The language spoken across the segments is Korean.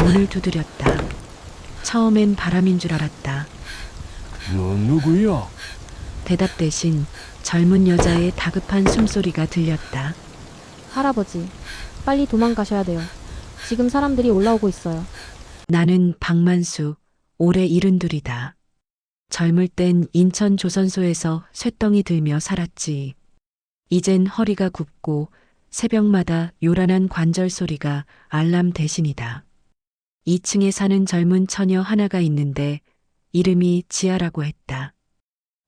문을 두드렸다. 처음엔 바람인 줄 알았다. 너 누구야? 대답 대신 젊은 여자의 다급한 숨소리가 들렸다. 할아버지, 빨리 도망가셔야 돼요. 지금 사람들이 올라오고 있어요. 나는 박만수, 올해 72이다. 젊을 땐 인천 조선소에서 쇳덩이 들며 살았지. 이젠 허리가 굽고 새벽마다 요란한 관절 소리가 알람 대신이다. 2층에 사는 젊은 처녀 하나가 있는데 이름이 지아라고 했다.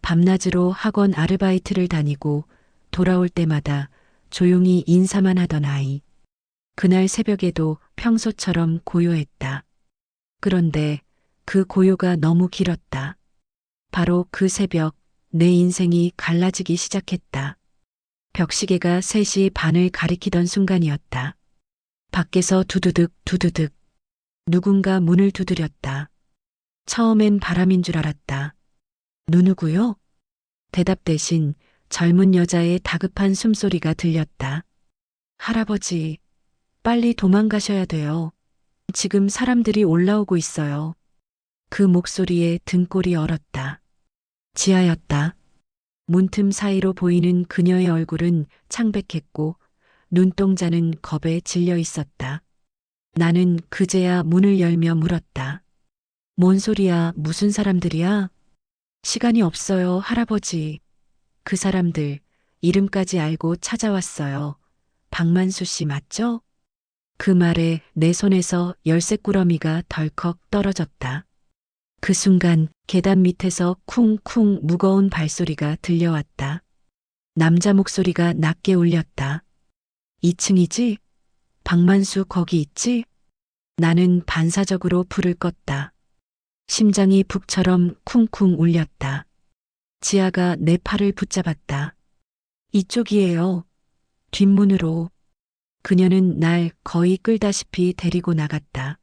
밤낮으로 학원 아르바이트를 다니고 돌아올 때마다 조용히 인사만 하던 아이. 그날 새벽에도 평소처럼 고요했다. 그런데 그 고요가 너무 길었다. 바로 그 새벽 내 인생이 갈라지기 시작했다. 벽시계가 3시 반을 가리키던 순간이었다. 밖에서 두두득 두두득 누군가 문을 두드렸다. 처음엔 바람인 줄 알았다. 누구요? 대답 대신 젊은 여자의 다급한 숨소리가 들렸다. 할아버지, 빨리 도망가셔야 돼요. 지금 사람들이 올라오고 있어요. 그 목소리에 등골이 얼었다. 지아였다. 문틈 사이로 보이는 그녀의 얼굴은 창백했고 눈동자는 겁에 질려 있었다. 나는 그제야 문을 열며 물었다. 뭔 소리야, 무슨 사람들이야? 시간이 없어요, 할아버지. 그 사람들, 이름까지 알고 찾아왔어요. 박만수 씨 맞죠? 그 말에 내 손에서 열쇠꾸러미가 덜컥 떨어졌다. 그 순간 계단 밑에서 쿵쿵 무거운 발소리가 들려왔다. 남자 목소리가 낮게 울렸다. 2층이지? 박만수 거기 있지? 나는 반사적으로 불을 껐다. 심장이 북처럼 쿵쿵 울렸다. 지아가 내 팔을 붙잡았다. 이쪽이에요. 뒷문으로. 그녀는 날 거의 끌다시피 데리고 나갔다.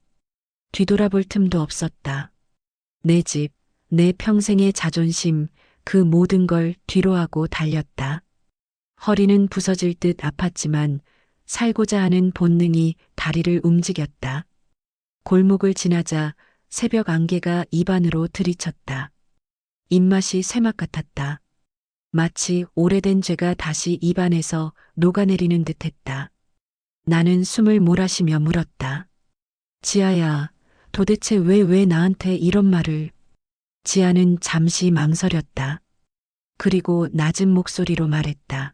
뒤돌아볼 틈도 없었다. 내 집, 내 평생의 자존심, 그 모든 걸 뒤로하고 달렸다. 허리는 부서질 듯 아팠지만 살고자 하는 본능이 다리를 움직였다. 골목을 지나자 새벽 안개가 입안으로 들이쳤다. 입맛이 쇠맛 같았다. 마치 오래된 죄가 다시 입안에서 녹아내리는 듯했다. 나는 숨을 몰아쉬며 물었다. 지아야, 도대체 왜 나한테 이런 말을. 지아는 잠시 망설였다. 그리고 낮은 목소리로 말했다.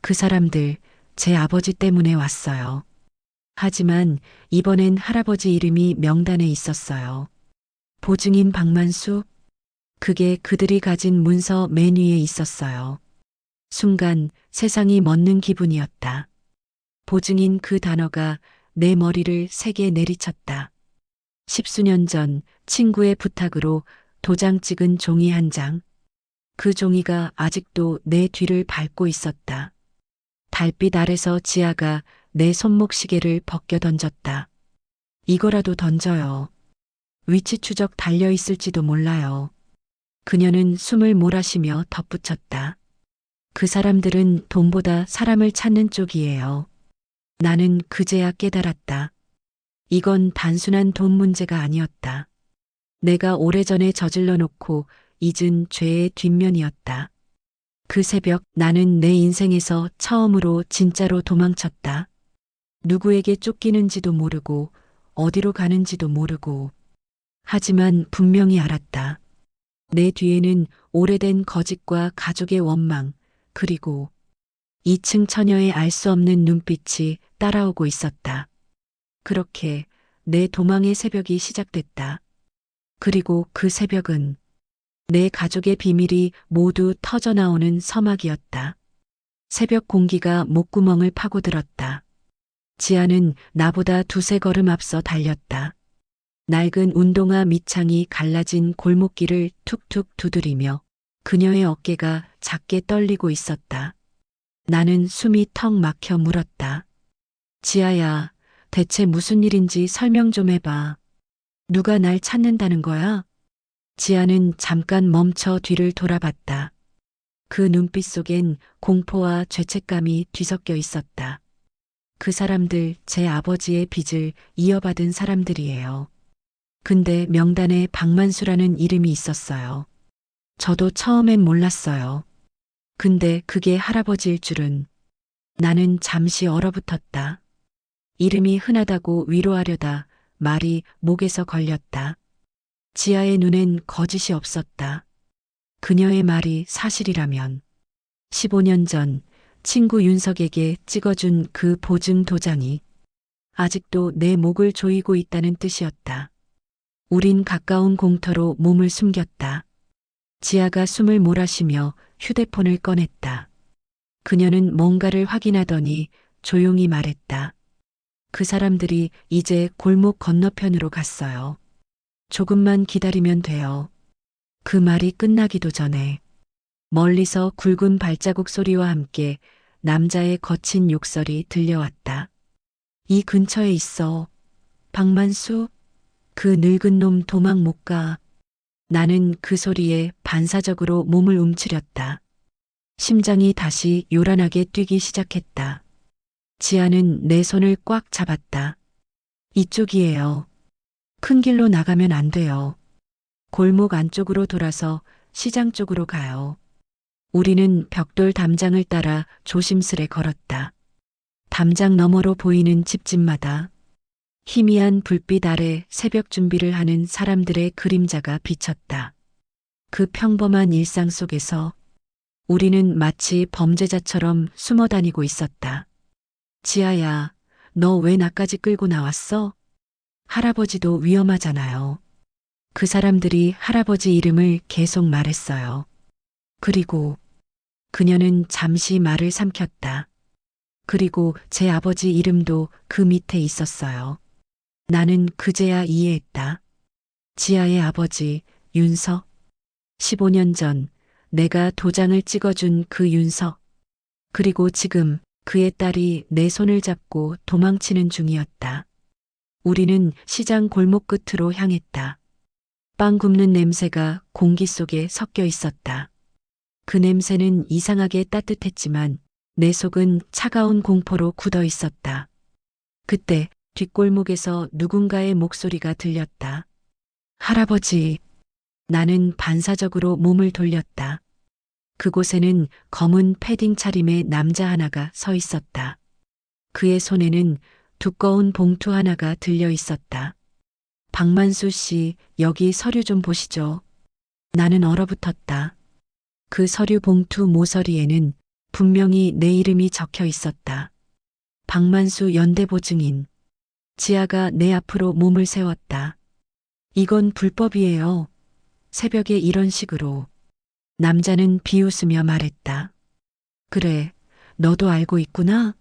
그 사람들 제 아버지 때문에 왔어요. 하지만 이번엔 할아버지 이름이 명단에 있었어요. 보증인 박만수? 그게 그들이 가진 문서 맨 위에 있었어요. 순간 세상이 멎는 기분이었다. 보증인 그 단어가 내 머리를 세게 내리쳤다. 10수년 전 친구의 부탁으로 도장 찍은 종이 한 장. 그 종이가 아직도 내 뒤를 밟고 있었다. 달빛 아래서 지아가 내 손목 시계를 벗겨 던졌다. 이거라도 던져요. 위치 추적 달려 있을지도 몰라요. 그녀는 숨을 몰아쉬며 덧붙였다. 그 사람들은 돈보다 사람을 찾는 쪽이에요. 나는 그제야 깨달았다. 이건 단순한 돈 문제가 아니었다. 내가 오래전에 저질러 놓고 잊은 죄의 뒷면이었다. 그 새벽 나는 내 인생에서 처음으로 진짜로 도망쳤다. 누구에게 쫓기는지도 모르고 어디로 가는지도 모르고. 하지만 분명히 알았다. 내 뒤에는 오래된 거짓과 가족의 원망, 그리고 2층 처녀의 알 수 없는 눈빛이 따라오고 있었다. 그렇게 내 도망의 새벽이 시작됐다. 그리고 그 새벽은 내 가족의 비밀이 모두 터져나오는 서막이었다. 새벽 공기가 목구멍을 파고들었다. 지아는 나보다 두세 걸음 앞서 달렸다. 낡은 운동화 밑창이 갈라진 골목길을 툭툭 두드리며 그녀의 어깨가 작게 떨리고 있었다. 나는 숨이 턱 막혀 물었다. 지아야, 대체 무슨 일인지 설명 좀 해봐. 누가 날 찾는다는 거야? 지아는 잠깐 멈춰 뒤를 돌아봤다. 그 눈빛 속엔 공포와 죄책감이 뒤섞여 있었다. 그 사람들 제 아버지의 빚을 이어받은 사람들이에요. 근데 명단에 박만수라는 이름이 있었어요. 저도 처음엔 몰랐어요. 근데 그게 할아버지일 줄은. 나는 잠시 얼어붙었다. 이름이 흔하다고 위로하려다 말이 목에서 걸렸다. 지아의 눈엔 거짓이 없었다. 그녀의 말이 사실이라면 15년 전 친구 윤석에게 찍어준 그 보증 도장이 아직도 내 목을 조이고 있다는 뜻이었다. 우린 가까운 공터로 몸을 숨겼다. 지아가 숨을 몰아쉬며 휴대폰을 꺼냈다. 그녀는 뭔가를 확인하더니 조용히 말했다. 그 사람들이 이제 골목 건너편으로 갔어요. 조금만 기다리면 돼요. 그 말이 끝나기도 전에 멀리서 굵은 발자국 소리와 함께 남자의 거친 욕설이 들려왔다. 이 근처에 있어. 박만수? 그 늙은 놈 도망 못 가. 나는 그 소리에 반사적으로 몸을 움츠렸다. 심장이 다시 요란하게 뛰기 시작했다. 지아는 내 손을 꽉 잡았다. 이쪽이에요. 큰 길로 나가면 안 돼요. 골목 안쪽으로 돌아서 시장 쪽으로 가요. 우리는 벽돌 담장을 따라 조심스레 걸었다. 담장 너머로 보이는 집집마다 희미한 불빛 아래 새벽 준비를 하는 사람들의 그림자가 비쳤다. 그 평범한 일상 속에서 우리는 마치 범죄자처럼 숨어 다니고 있었다. 지아야, 너 왜 나까지 끌고 나왔어? 할아버지도 위험하잖아요. 그 사람들이 할아버지 이름을 계속 말했어요. 그리고 그녀는 잠시 말을 삼켰다. 그리고 제 아버지 이름도 그 밑에 있었어요. 나는 그제야 이해했다. 지아의 아버지, 윤석. 15년 전 내가 도장을 찍어준 그 윤석. 그리고 지금 그의 딸이 내 손을 잡고 도망치는 중이었다. 우리는 시장 골목 끝으로 향했다. 빵 굽는 냄새가 공기 속에 섞여 있었다. 그 냄새는 이상하게 따뜻했지만 내 속은 차가운 공포로 굳어 있었다. 그때 뒷골목에서 누군가의 목소리가 들렸다. 할아버지. 나는 반사적으로 몸을 돌렸다. 그곳에는 검은 패딩 차림의 남자 하나가 서 있었다. 그의 손에는 두꺼운 봉투 하나가 들려 있었다. 박만수 씨, 여기 서류 좀 보시죠. 나는 얼어붙었다. 그 서류 봉투 모서리에는 분명히 내 이름이 적혀 있었다. 박만수 연대보증인. 지아가 내 앞으로 몸을 세웠다. 이건 불법이에요. 새벽에 이런 식으로. 남자는 비웃으며 말했다. 그래, 너도 알고 있구나?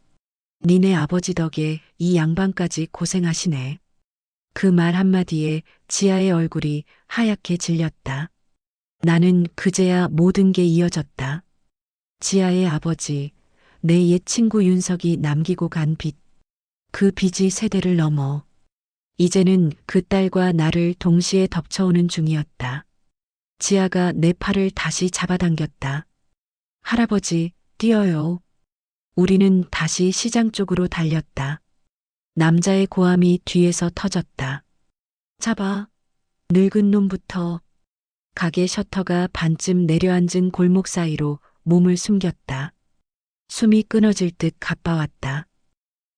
니네 아버지 덕에 이 양반까지 고생하시네. 그 말 한마디에 지아의 얼굴이 하얗게 질렸다. 나는 그제야 모든 게 이어졌다. 지아의 아버지, 내 옛 친구 윤석이 남기고 간 빚. 그 빚이 세대를 넘어 이제는 그 딸과 나를 동시에 덮쳐오는 중이었다. 지아가 내 팔을 다시 잡아당겼다. 할아버지, 뛰어요. 우리는 다시 시장 쪽으로 달렸다. 남자의 고함이 뒤에서 터졌다. 잡아. 늙은 놈부터. 가게 셔터가 반쯤 내려앉은 골목 사이로 몸을 숨겼다. 숨이 끊어질 듯 가빠왔다.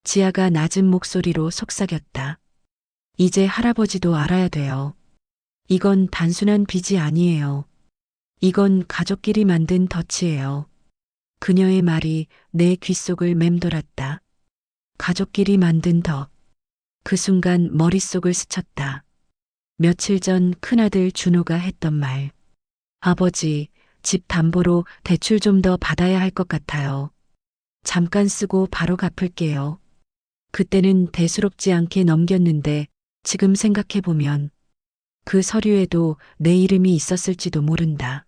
지아가 낮은 목소리로 속삭였다. 이제 할아버지도 알아야 돼요. 이건 단순한 빚이 아니에요. 이건 가족끼리 만든 덫이에요. 그녀의 말이 내 귓속을 맴돌았다. 가족끼리 만든 덫. 그 순간 머릿속을 스쳤다. 며칠 전 큰아들 준호가 했던 말. 아버지, 집 담보로 대출 좀 더 받아야 할 것 같아요. 잠깐 쓰고 바로 갚을게요. 그때는 대수롭지 않게 넘겼는데 지금 생각해보면 그 서류에도 내 이름이 있었을지도 모른다.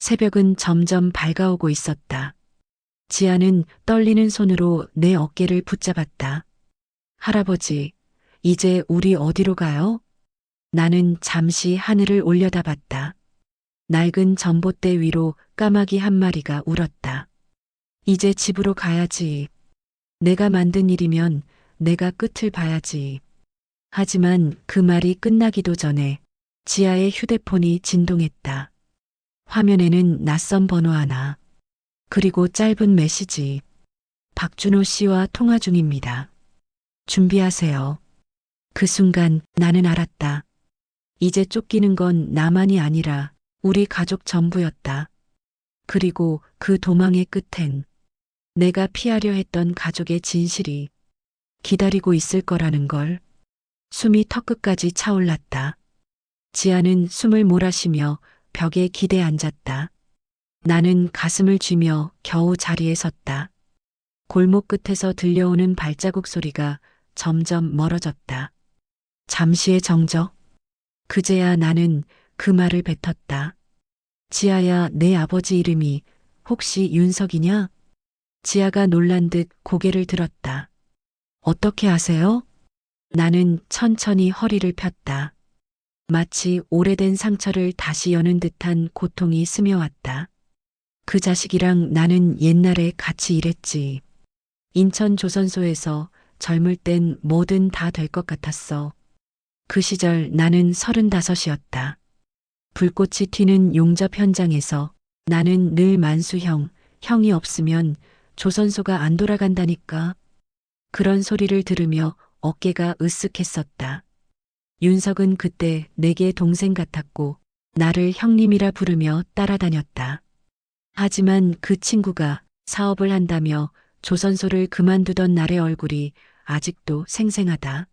새벽은 점점 밝아오고 있었다. 지아는 떨리는 손으로 내 어깨를 붙잡았다. 할아버지, 이제 우리 어디로 가요? 나는 잠시 하늘을 올려다봤다. 낡은 전봇대 위로 까마귀 한 마리가 울었다. 이제 집으로 가야지. 내가 만든 일이면 내가 끝을 봐야지. 하지만 그 말이 끝나기도 전에 지아의 휴대폰이 진동했다. 화면에는 낯선 번호 하나, 그리고 짧은 메시지. 박준호 씨와 통화 중입니다. 준비하세요. 그 순간 나는 알았다. 이제 쫓기는 건 나만이 아니라 우리 가족 전부였다. 그리고 그 도망의 끝엔 내가 피하려 했던 가족의 진실이 기다리고 있을 거라는 걸. 숨이 턱끝까지 차올랐다. 지아는 숨을 몰아쉬며 벽에 기대 앉았다. 나는 가슴을 쥐며 겨우 자리에 섰다. 골목 끝에서 들려오는 발자국 소리가 점점 멀어졌다. 잠시의 정적. 그제야 나는 그 말을 뱉었다. 지아야, 내 아버지 이름이 혹시 윤석이냐? 지아가 놀란 듯 고개를 들었다. 어떻게 아세요? 나는 천천히 허리를 폈다. 마치 오래된 상처를 다시 여는 듯한 고통이 스며왔다. 그 자식이랑 나는 옛날에 같이 일했지. 인천 조선소에서 젊을 땐 뭐든 다 될 것 같았어. 그 시절 나는 35이었다. 불꽃이 튀는 용접 현장에서 나는 늘 만수형, 형이 없으면 조선소가 안 돌아간다니까. 그런 소리를 들으며 어깨가 으쓱했었다. 윤석은 그때 내게 동생 같았고 나를 형님이라 부르며 따라다녔다. 하지만 그 친구가 사업을 한다며 조선소를 그만두던 날의 얼굴이 아직도 생생하다.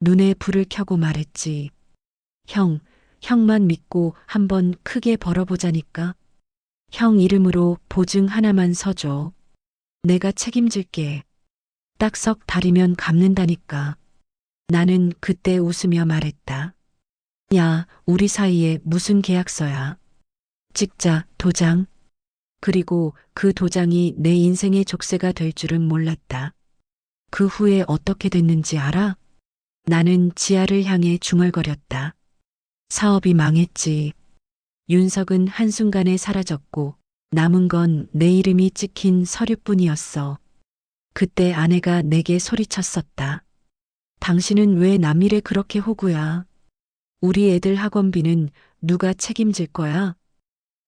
눈에 불을 켜고 말했지. 형만 믿고 한번 크게 벌어보자니까. 형 이름으로 보증 하나만 서줘. 내가 책임질게. 딱 석 달이면 갚는다니까. 나는 그때 웃으며 말했다. 야, 우리 사이에 무슨 계약서야. 찍자, 도장. 그리고 그 도장이 내 인생의 족쇄가 될 줄은 몰랐다. 그 후에 어떻게 됐는지 알아? 나는 지아를 향해 중얼거렸다. 사업이 망했지. 윤석은 한순간에 사라졌고 남은 건 내 이름이 찍힌 서류뿐이었어. 그때 아내가 내게 소리쳤었다. 당신은 왜 남일에 그렇게 호구야? 우리 애들 학원비는 누가 책임질 거야?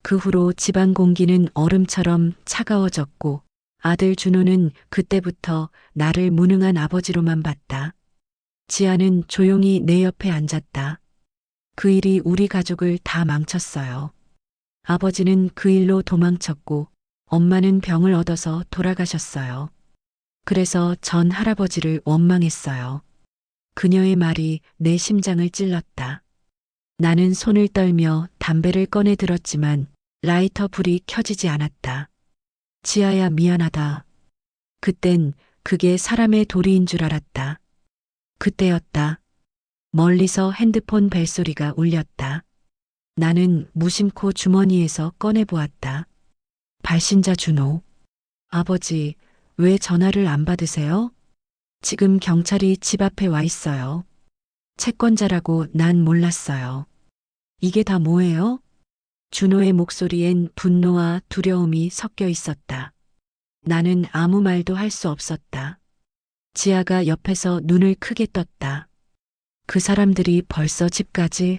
그 후로 집안 공기는 얼음처럼 차가워졌고 아들 준호는 그때부터 나를 무능한 아버지로만 봤다. 지아는 조용히 내 옆에 앉았다. 그 일이 우리 가족을 다 망쳤어요. 아버지는 그 일로 도망쳤고 엄마는 병을 얻어서 돌아가셨어요. 그래서 전 할아버지를 원망했어요. 그녀의 말이 내 심장을 찔렀다. 나는 손을 떨며 담배를 꺼내 들었지만 라이터 불이 켜지지 않았다. 지아야, 미안하다. 그땐 그게 사람의 도리인 줄 알았다. 그때였다. 멀리서 핸드폰 벨소리가 울렸다. 나는 무심코 주머니에서 꺼내보았다. 발신자 준호. 아버지, 왜 전화를 안 받으세요? 지금 경찰이 집 앞에 와 있어요. 채권자라고 난 몰랐어요. 이게 다 뭐예요? 준호의 목소리엔 분노와 두려움이 섞여 있었다. 나는 아무 말도 할 수 없었다. 지아가 옆에서 눈을 크게 떴다. 그 사람들이 벌써 집까지?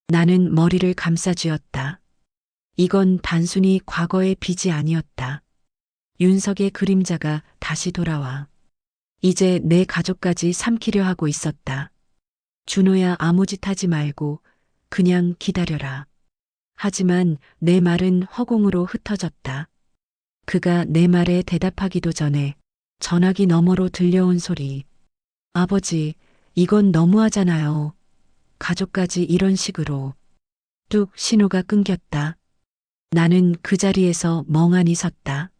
나는 머리를 감싸쥐었다. 이건 단순히 과거의 빚이 아니었다. 윤석의 그림자가 다시 돌아와. 이제 내 가족까지 삼키려 하고 있었다. 준호야, 아무 짓 하지 말고 그냥 기다려라. 하지만 내 말은 허공으로 흩어졌다. 그가 내 말에 대답하기도 전에 전화기 너머로 들려온 소리. 아버지, 이건 너무하잖아요. 가족까지 이런 식으로. 뚝 신호가 끊겼다. 나는 그 자리에서 멍하니 섰다.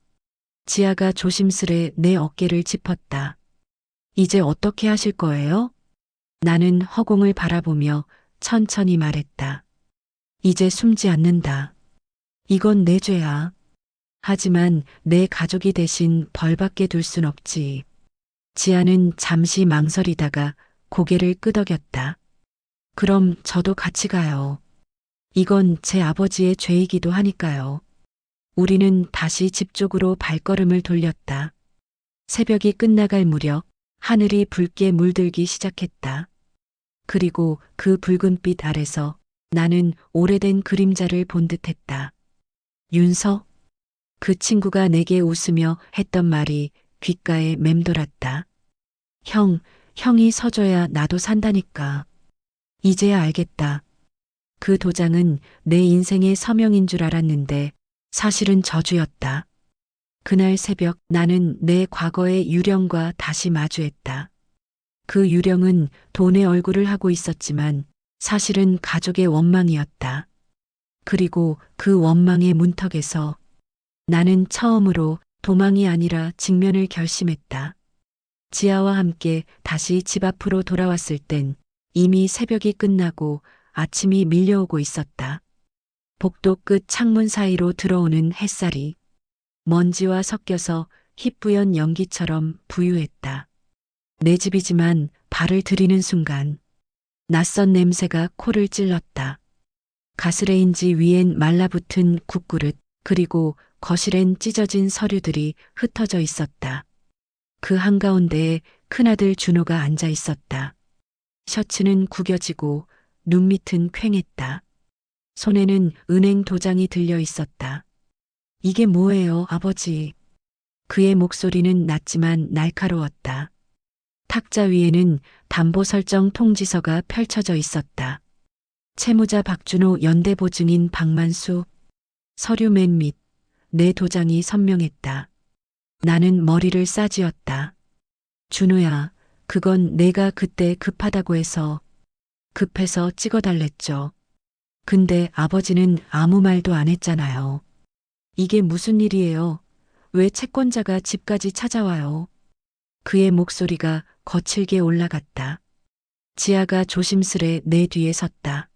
지아가 조심스레 내 어깨를 짚었다. 이제 어떻게 하실 거예요? 나는 허공을 바라보며 천천히 말했다. 이제 숨지 않는다. 이건 내 죄야. 하지만 내 가족이 대신 벌받게 둘 순 없지. 지아는 잠시 망설이다가 고개를 끄덕였다. 그럼 저도 같이 가요. 이건 제 아버지의 죄이기도 하니까요. 우리는 다시 집 쪽으로 발걸음을 돌렸다. 새벽이 끝나갈 무렵 하늘이 붉게 물들기 시작했다. 그리고 그 붉은빛 아래서 나는 오래된 그림자를 본 듯했다. 윤서? 그 친구가 내게 웃으며 했던 말이 귓가에 맴돌았다. 형이 서줘야 나도 산다니까. 이제야 알겠다. 그 도장은 내 인생의 서명인 줄 알았는데 사실은 저주였다. 그날 새벽 나는 내 과거의 유령과 다시 마주했다. 그 유령은 돈의 얼굴을 하고 있었지만 사실은 가족의 원망이었다. 그리고 그 원망의 문턱에서 나는 처음으로 도망이 아니라 직면을 결심했다. 지아와 함께 다시 집 앞으로 돌아왔을 땐 이미 새벽이 끝나고 아침이 밀려오고 있었다. 복도 끝 창문 사이로 들어오는 햇살이 먼지와 섞여서 희뿌연 연기처럼 부유했다. 내 집이지만 발을 들이는 순간 낯선 냄새가 코를 찔렀다. 가스레인지 위엔 말라붙은 국그릇 그리고 거실엔 찢어진 서류들이 흩어져 있었다. 그 한가운데에 큰아들 준호가 앉아 있었다. 셔츠는 구겨지고 눈밑은 퀭했다. 손에는 은행 도장이 들려 있었다. 이게 뭐예요, 아버지? 그의 목소리는 낮지만 날카로웠다. 탁자 위에는 담보 설정 통지서가 펼쳐져 있었다. 채무자 박준호 연대보증인 박만수. 서류 맨 밑 내 도장이 선명했다. 나는 머리를 싸쥐었다. 준호야, 그건 내가 그때 급해서 찍어달랬죠. 근데 아버지는 아무 말도 안 했잖아요. 이게 무슨 일이에요? 왜 채권자가 집까지 찾아와요? 그의 목소리가 거칠게 올라갔다. 지아가 조심스레 내 뒤에 섰다.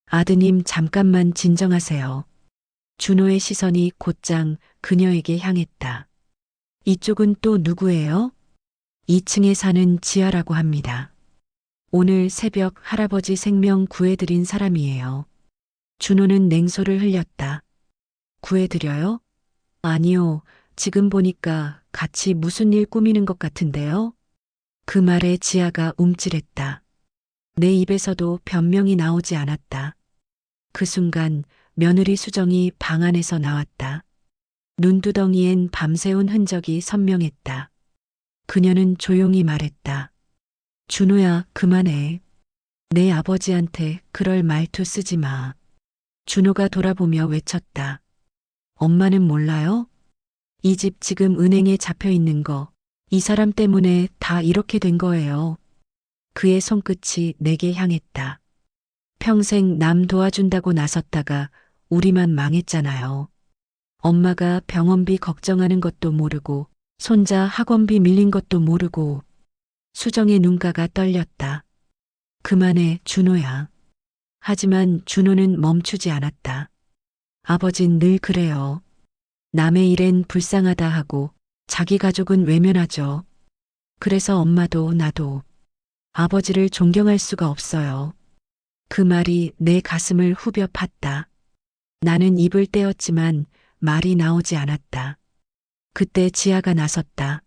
아드님 잠깐만 진정하세요. 준호의 시선이 곧장 그녀에게 향했다. 이쪽은 또 누구예요? 2층에 사는 지아라고 합니다. 오늘 새벽 할아버지 생명 구해드린 사람이에요. 준호는 냉소를 흘렸다. 구해드려요? 아니요. 지금 보니까 같이 무슨 일 꾸미는 것 같은데요? 그 말에 지아가 움찔했다. 내 입에서도 변명이 나오지 않았다. 그 순간 며느리 수정이 방 안에서 나왔다. 눈두덩이엔 밤새운 흔적이 선명했다. 그녀는 조용히 말했다. 준호야, 그만해. 내 아버지한테 그럴 말투 쓰지 마. 준호가 돌아보며 외쳤다. 엄마는 몰라요? 이 집 지금 은행에 잡혀 있는 거, 이 사람 때문에 다 이렇게 된 거예요. 그의 손끝이 내게 향했다. 평생 남 도와준다고 나섰다가 우리만 망했잖아요. 엄마가 병원비 걱정하는 것도 모르고, 손자 학원비 밀린 것도 모르고. 수정의 눈가가 떨렸다. 그만해, 준호야. 하지만 준호는 멈추지 않았다. 아버진 늘 그래요. 남의 일엔 불쌍하다 하고 자기 가족은 외면하죠. 그래서 엄마도 나도 아버지를 존경할 수가 없어요. 그 말이 내 가슴을 후벼 팠다. 나는 입을 떼었지만 말이 나오지 않았다. 그때 지아가 나섰다.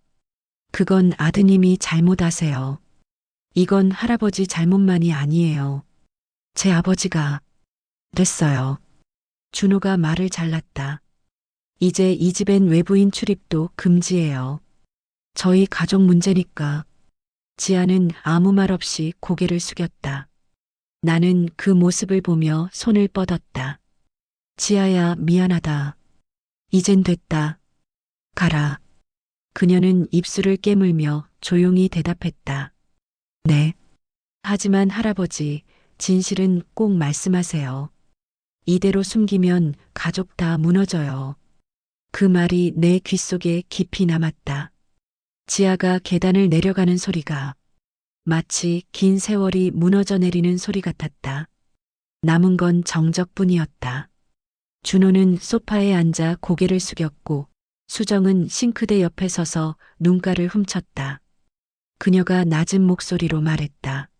그건 아드님이 잘못하세요. 이건 할아버지 잘못만이 아니에요. 제 아버지가 됐어요. 준호가 말을 잘랐다. 이제 이 집엔 외부인 출입도 금지예요. 저희 가족 문제니까. 지아는 아무 말 없이 고개를 숙였다. 나는 그 모습을 보며 손을 뻗었다. 지아야, 미안하다. 이젠 됐다. 가라. 그녀는 입술을 깨물며 조용히 대답했다. 네. 하지만 할아버지, 진실은 꼭 말씀하세요. 이대로 숨기면 가족 다 무너져요. 그 말이 내 귓속에 깊이 남았다. 지아가 계단을 내려가는 소리가 마치 긴 세월이 무너져 내리는 소리 같았다. 남은 건 정적뿐이었다. 준호는 소파에 앉아 고개를 숙였고 수정은 싱크대 옆에 서서 눈가를 훔쳤다. 그녀가 낮은 목소리로 말했다.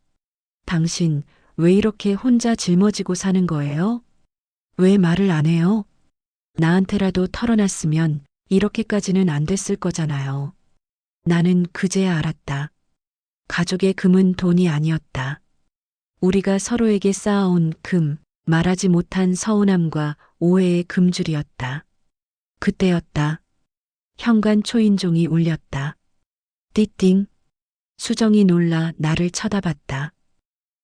당신 왜 이렇게 혼자 짊어지고 사는 거예요? 왜 말을 안 해요? 나한테라도 털어놨으면 이렇게까지는 안 됐을 거잖아요. 나는 그제야 알았다. 가족의 금은 돈이 아니었다. 우리가 서로에게 쌓아온 금, 말하지 못한 서운함과 오해의 금줄이었다. 그때였다. 현관 초인종이 울렸다. 띠띵. 수정이 놀라 나를 쳐다봤다.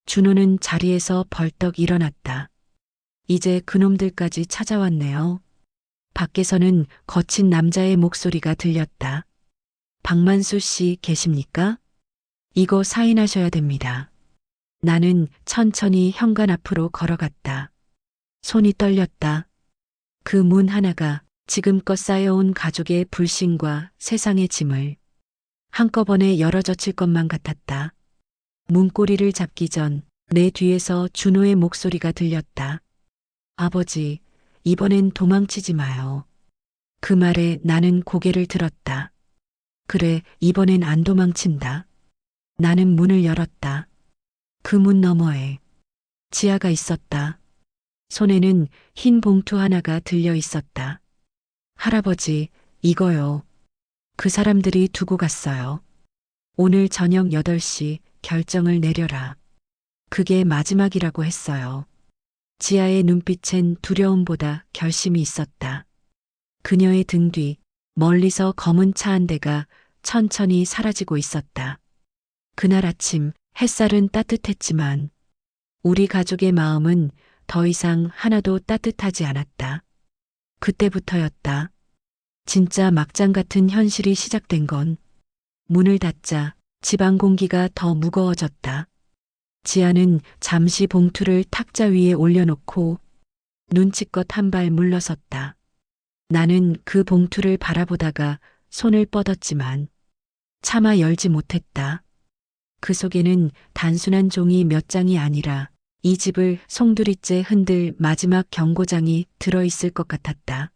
준호는 자리에서 벌떡 일어났다. 이제 그놈들까지 찾아왔네요. 밖에서는 거친 남자의 목소리가 들렸다. 박만수 씨 계십니까? 이거 사인하셔야 됩니다. 나는 천천히 현관 앞으로 걸어갔다. 손이 떨렸다. 그 문 하나가 지금껏 쌓여온 가족의 불신과 세상의 짐을 한꺼번에 열어젖힐 것만 같았다. 문고리를 잡기 전 내 뒤에서 준호의 목소리가 들렸다. 아버지, 이번엔 도망치지 마요. 그 말에 나는 고개를 들었다. 그래, 이번엔 안 도망친다. 나는 문을 열었다. 그 문 너머에 지아가 있었다. 손에는 흰 봉투 하나가 들려 있었다. 할아버지, 이거요. 그 사람들이 두고 갔어요. 오늘 저녁 8시 결정을 내려라. 그게 마지막이라고 했어요. 지아의 눈빛엔 두려움보다 결심이 있었다. 그녀의 등 뒤 멀리서 검은 차 한 대가 천천히 사라지고 있었다. 그날 아침 햇살은 따뜻했지만 우리 가족의 마음은 더 이상 하나도 따뜻하지 않았다. 그때부터였다. 진짜 막장 같은 현실이 시작된 건 문을 닫자 집안 공기가 더 무거워졌다. 지아는 잠시 봉투를 탁자 위에 올려놓고 눈치껏 한 발 물러섰다. 나는 그 봉투를 바라보다가 손을 뻗었지만 차마 열지 못했다. 그 속에는 단순한 종이 몇 장이 아니라 이 집을 송두리째 흔들 마지막 경고장이 들어있을 것 같았다.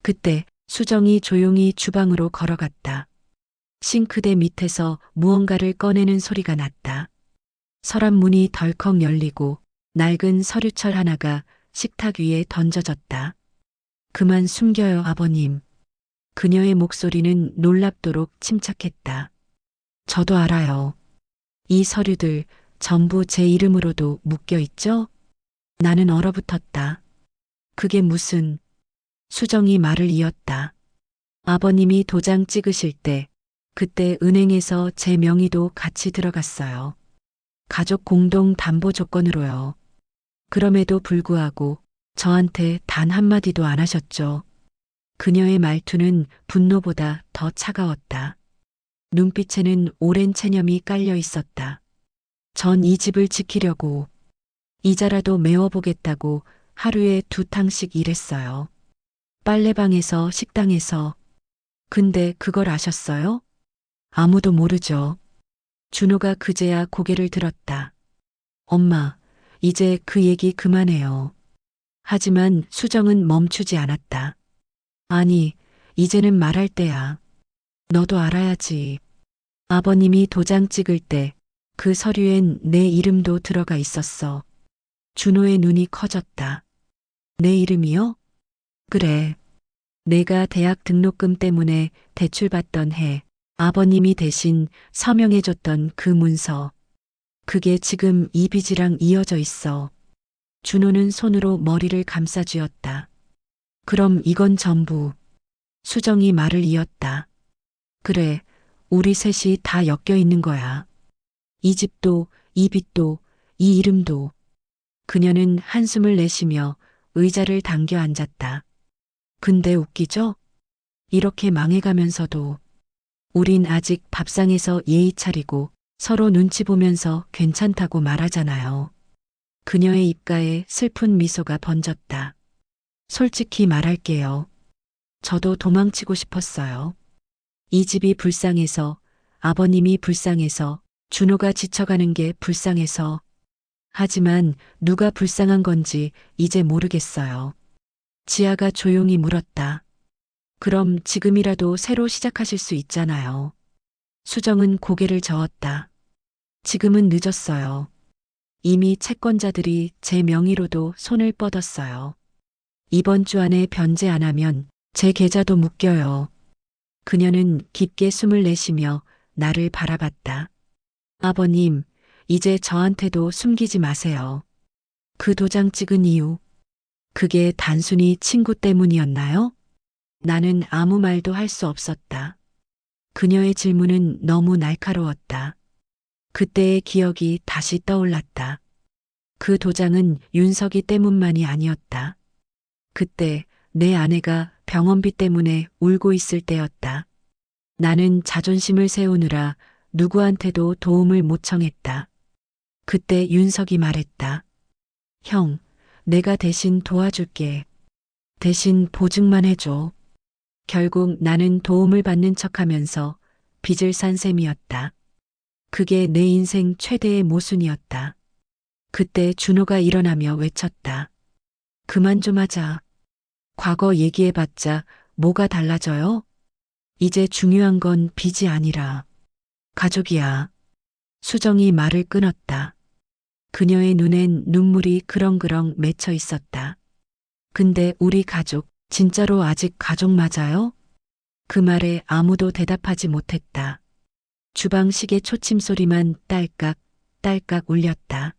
그때 수정이 조용히 주방으로 걸어갔다. 싱크대 밑에서 무언가를 꺼내는 소리가 났다. 서랍 문이 덜컥 열리고 낡은 서류철 하나가 식탁 위에 던져졌다. 그만 숨겨요, 아버님. 그녀의 목소리는 놀랍도록 침착했다. 저도 알아요. 이 서류들 전부 제 이름으로도 묶여 있죠? 나는 얼어붙었다. 그게 무슨... 수정이 말을 이었다. 아버님이 도장 찍으실 때 그때 은행에서 제 명의도 같이 들어갔어요. 가족 공동 담보 조건으로요. 그럼에도 불구하고 저한테 단 한마디도 안 하셨죠. 그녀의 말투는 분노보다 더 차가웠다. 눈빛에는 오랜 체념이 깔려 있었다. 전 이 집을 지키려고 이자라도 메워보겠다고 하루에 2탕씩 일했어요. 빨래방에서 식당에서. 근데 그걸 아셨어요? 아무도 모르죠. 준호가 그제야 고개를 들었다. 엄마, 이제 그 얘기 그만해요. 하지만 수정은 멈추지 않았다. 아니, 이제는 말할 때야. 너도 알아야지. 아버님이 도장 찍을 때 그 서류엔 내 이름도 들어가 있었어. 준호의 눈이 커졌다. 내 이름이요? 그래. 내가 대학 등록금 때문에 대출받던 해 아버님이 대신 서명해줬던 그 문서. 그게 지금 이 빚이랑 이어져 있어. 준호는 손으로 머리를 감싸쥐었다. 그럼 이건 전부. 수정이 말을 이었다. 그래, 우리 셋이 다 엮여 있는 거야. 이 집도, 이 빚도, 이 이름도. 그녀는 한숨을 내쉬며 의자를 당겨 앉았다. 근데 웃기죠? 이렇게 망해가면서도 우린 아직 밥상에서 예의 차리고 서로 눈치 보면서 괜찮다고 말하잖아요. 그녀의 입가에 슬픈 미소가 번졌다. 솔직히 말할게요. 저도 도망치고 싶었어요. 이 집이 불쌍해서, 아버님이 불쌍해서, 준호가 지쳐가는 게 불쌍해서. 하지만 누가 불쌍한 건지 이제 모르겠어요. 지아가 조용히 물었다. 그럼 지금이라도 새로 시작하실 수 있잖아요. 수정은 고개를 저었다. 지금은 늦었어요. 이미 채권자들이 제 명의로도 손을 뻗었어요. 이번 주 안에 변제 안 하면 제 계좌도 묶여요. 그녀는 깊게 숨을 내쉬며 나를 바라봤다. 아버님, 이제 저한테도 숨기지 마세요. 그 도장 찍은 이유, 그게 단순히 친구 때문이었나요? 나는 아무 말도 할 수 없었다. 그녀의 질문은 너무 날카로웠다. 그때의 기억이 다시 떠올랐다. 그 도장은 윤석이 때문만이 아니었다. 그때 내 아내가 병원비 때문에 울고 있을 때였다. 나는 자존심을 세우느라 누구한테도 도움을 못 청했다. 그때 윤석이 말했다. 형, 내가 대신 도와줄게. 대신 보증만 해줘. 결국 나는 도움을 받는 척하면서 빚을 산 셈이었다. 그게 내 인생 최대의 모순이었다. 그때 준호가 일어나며 외쳤다. 그만 좀 하자. 과거 얘기해봤자 뭐가 달라져요? 이제 중요한 건 빚이 아니라 가족이야. 수정이 말을 끊었다. 그녀의 눈엔 눈물이 그렁그렁 맺혀 있었다. 근데 우리 가족, 진짜로 아직 가족 맞아요? 그 말에 아무도 대답하지 못했다. 주방 시계 초침 소리만 딸깍, 딸깍 울렸다.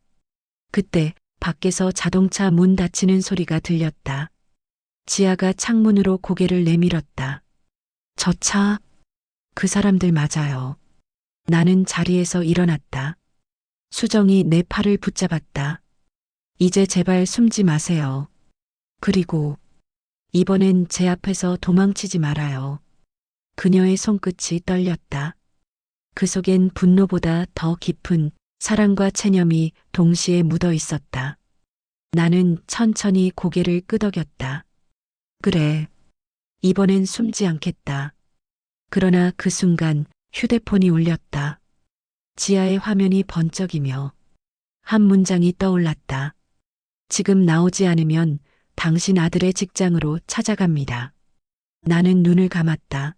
그때 밖에서 자동차 문 닫히는 소리가 들렸다. 지아가 창문으로 고개를 내밀었다. 저 차, 그 사람들 맞아요. 나는 자리에서 일어났다. 수정이 내 팔을 붙잡았다. 이제 제발 숨지 마세요. 그리고 이번엔 제 앞에서 도망치지 말아요. 그녀의 손끝이 떨렸다. 그 속엔 분노보다 더 깊은 사랑과 체념이 동시에 묻어 있었다. 나는 천천히 고개를 끄덕였다. 그래. 이번엔 숨지 않겠다. 그러나 그 순간 휴대폰이 울렸다. 지아의 화면이 번쩍이며 한 문장이 떠올랐다. 지금 나오지 않으면 당신 아들의 직장으로 찾아갑니다. 나는 눈을 감았다.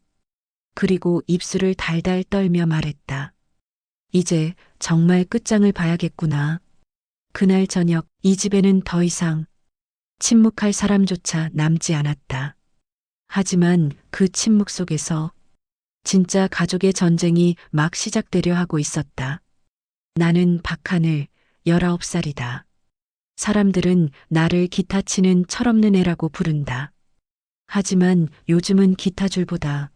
그리고 입술을 달달 떨며 말했다. 이제 정말 끝장을 봐야겠구나. 그날 저녁 이 집에는 더 이상 침묵할 사람조차 남지 않았다. 하지만 그 침묵 속에서 진짜 가족의 전쟁이 막 시작되려 하고 있었다. 나는 박하늘, 19살이다. 사람들은 나를 기타 치는 철없는 애라고 부른다. 하지만 요즘은 기타줄보다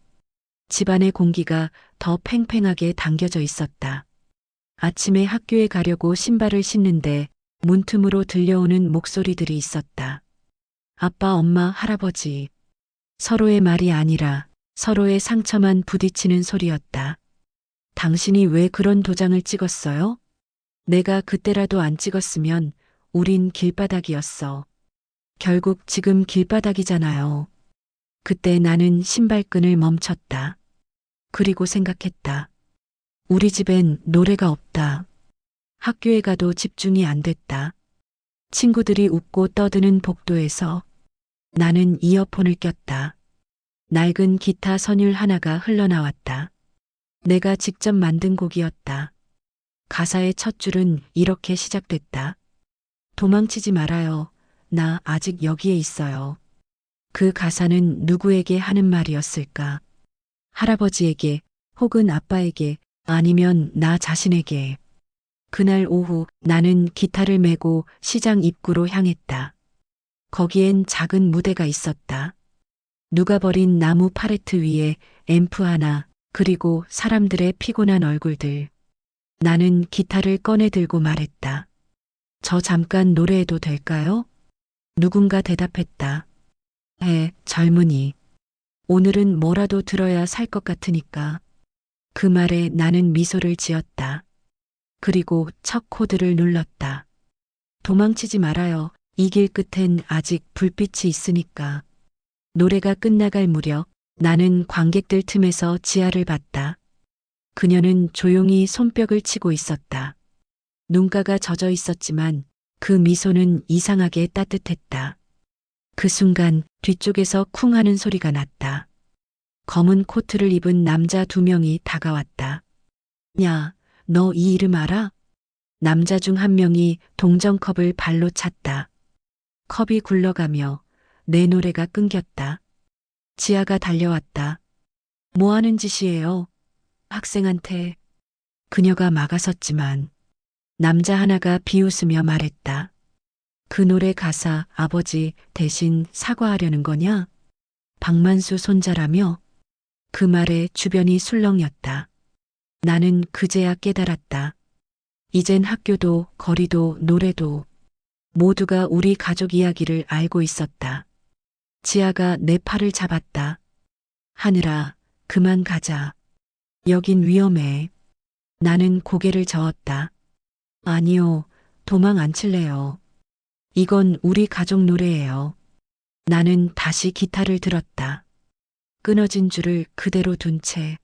집안의 공기가 더 팽팽하게 당겨져 있었다. 아침에 학교에 가려고 신발을 신는데 문틈으로 들려오는 목소리들이 있었다. 아빠, 엄마, 할아버지. 서로의 말이 아니라 서로의 상처만 부딪히는 소리였다. 당신이 왜 그런 도장을 찍었어요? 내가 그때라도 안 찍었으면 우린 길바닥이었어. 결국 지금 길바닥이잖아요. 그때 나는 신발끈을 멈췄다. 그리고 생각했다. 우리 집엔 노래가 없다. 학교에 가도 집중이 안 됐다. 친구들이 웃고 떠드는 복도에서 나는 이어폰을 꼈다. 낡은 기타 선율 하나가 흘러나왔다. 내가 직접 만든 곡이었다. 가사의 첫 줄은 이렇게 시작됐다. 도망치지 말아요. 나 아직 여기에 있어요. 그 가사는 누구에게 하는 말이었을까? 할아버지에게, 혹은 아빠에게, 아니면 나 자신에게. 그날 오후 나는 기타를 메고 시장 입구로 향했다. 거기엔 작은 무대가 있었다. 누가 버린 나무 팔레트 위에 앰프 하나, 그리고 사람들의 피곤한 얼굴들. 나는 기타를 꺼내 들고 말했다. 저 잠깐 노래해도 될까요? 누군가 대답했다. 해, 젊은이. 오늘은 뭐라도 들어야 살 것 같으니까. 그 말에 나는 미소를 지었다. 그리고 첫 코드를 눌렀다. 도망치지 말아요. 이 길 끝엔 아직 불빛이 있으니까. 노래가 끝나갈 무렵 나는 관객들 틈에서 지아를 봤다. 그녀는 조용히 손뼉을 치고 있었다. 눈가가 젖어 있었지만 그 미소는 이상하게 따뜻했다. 그 순간 뒤쪽에서 쿵 하는 소리가 났다. 검은 코트를 입은 남자 2명이 다가왔다. 야, 너 이 이름 알아? 남자 중 한 명이 동전컵을 발로 찼다. 컵이 굴러가며 내 노래가 끊겼다. 지아가 달려왔다. 뭐 하는 짓이에요? 학생한테. 그녀가 막아섰지만 남자 하나가 비웃으며 말했다. 그 노래 가사 아버지 대신 사과하려는 거냐? 박만수 손자라며? 그 말에 주변이 술렁였다. 나는 그제야 깨달았다. 이젠 학교도 거리도 노래도 모두가 우리 가족 이야기를 알고 있었다. 지아가 내 팔을 잡았다. 하늘아, 그만 가자. 여긴 위험해. 나는 고개를 저었다. 아니요, 도망 안 칠래요. 이건 우리 가족 노래예요. 나는 다시 기타를 들었다. 끊어진 줄을 그대로 둔 채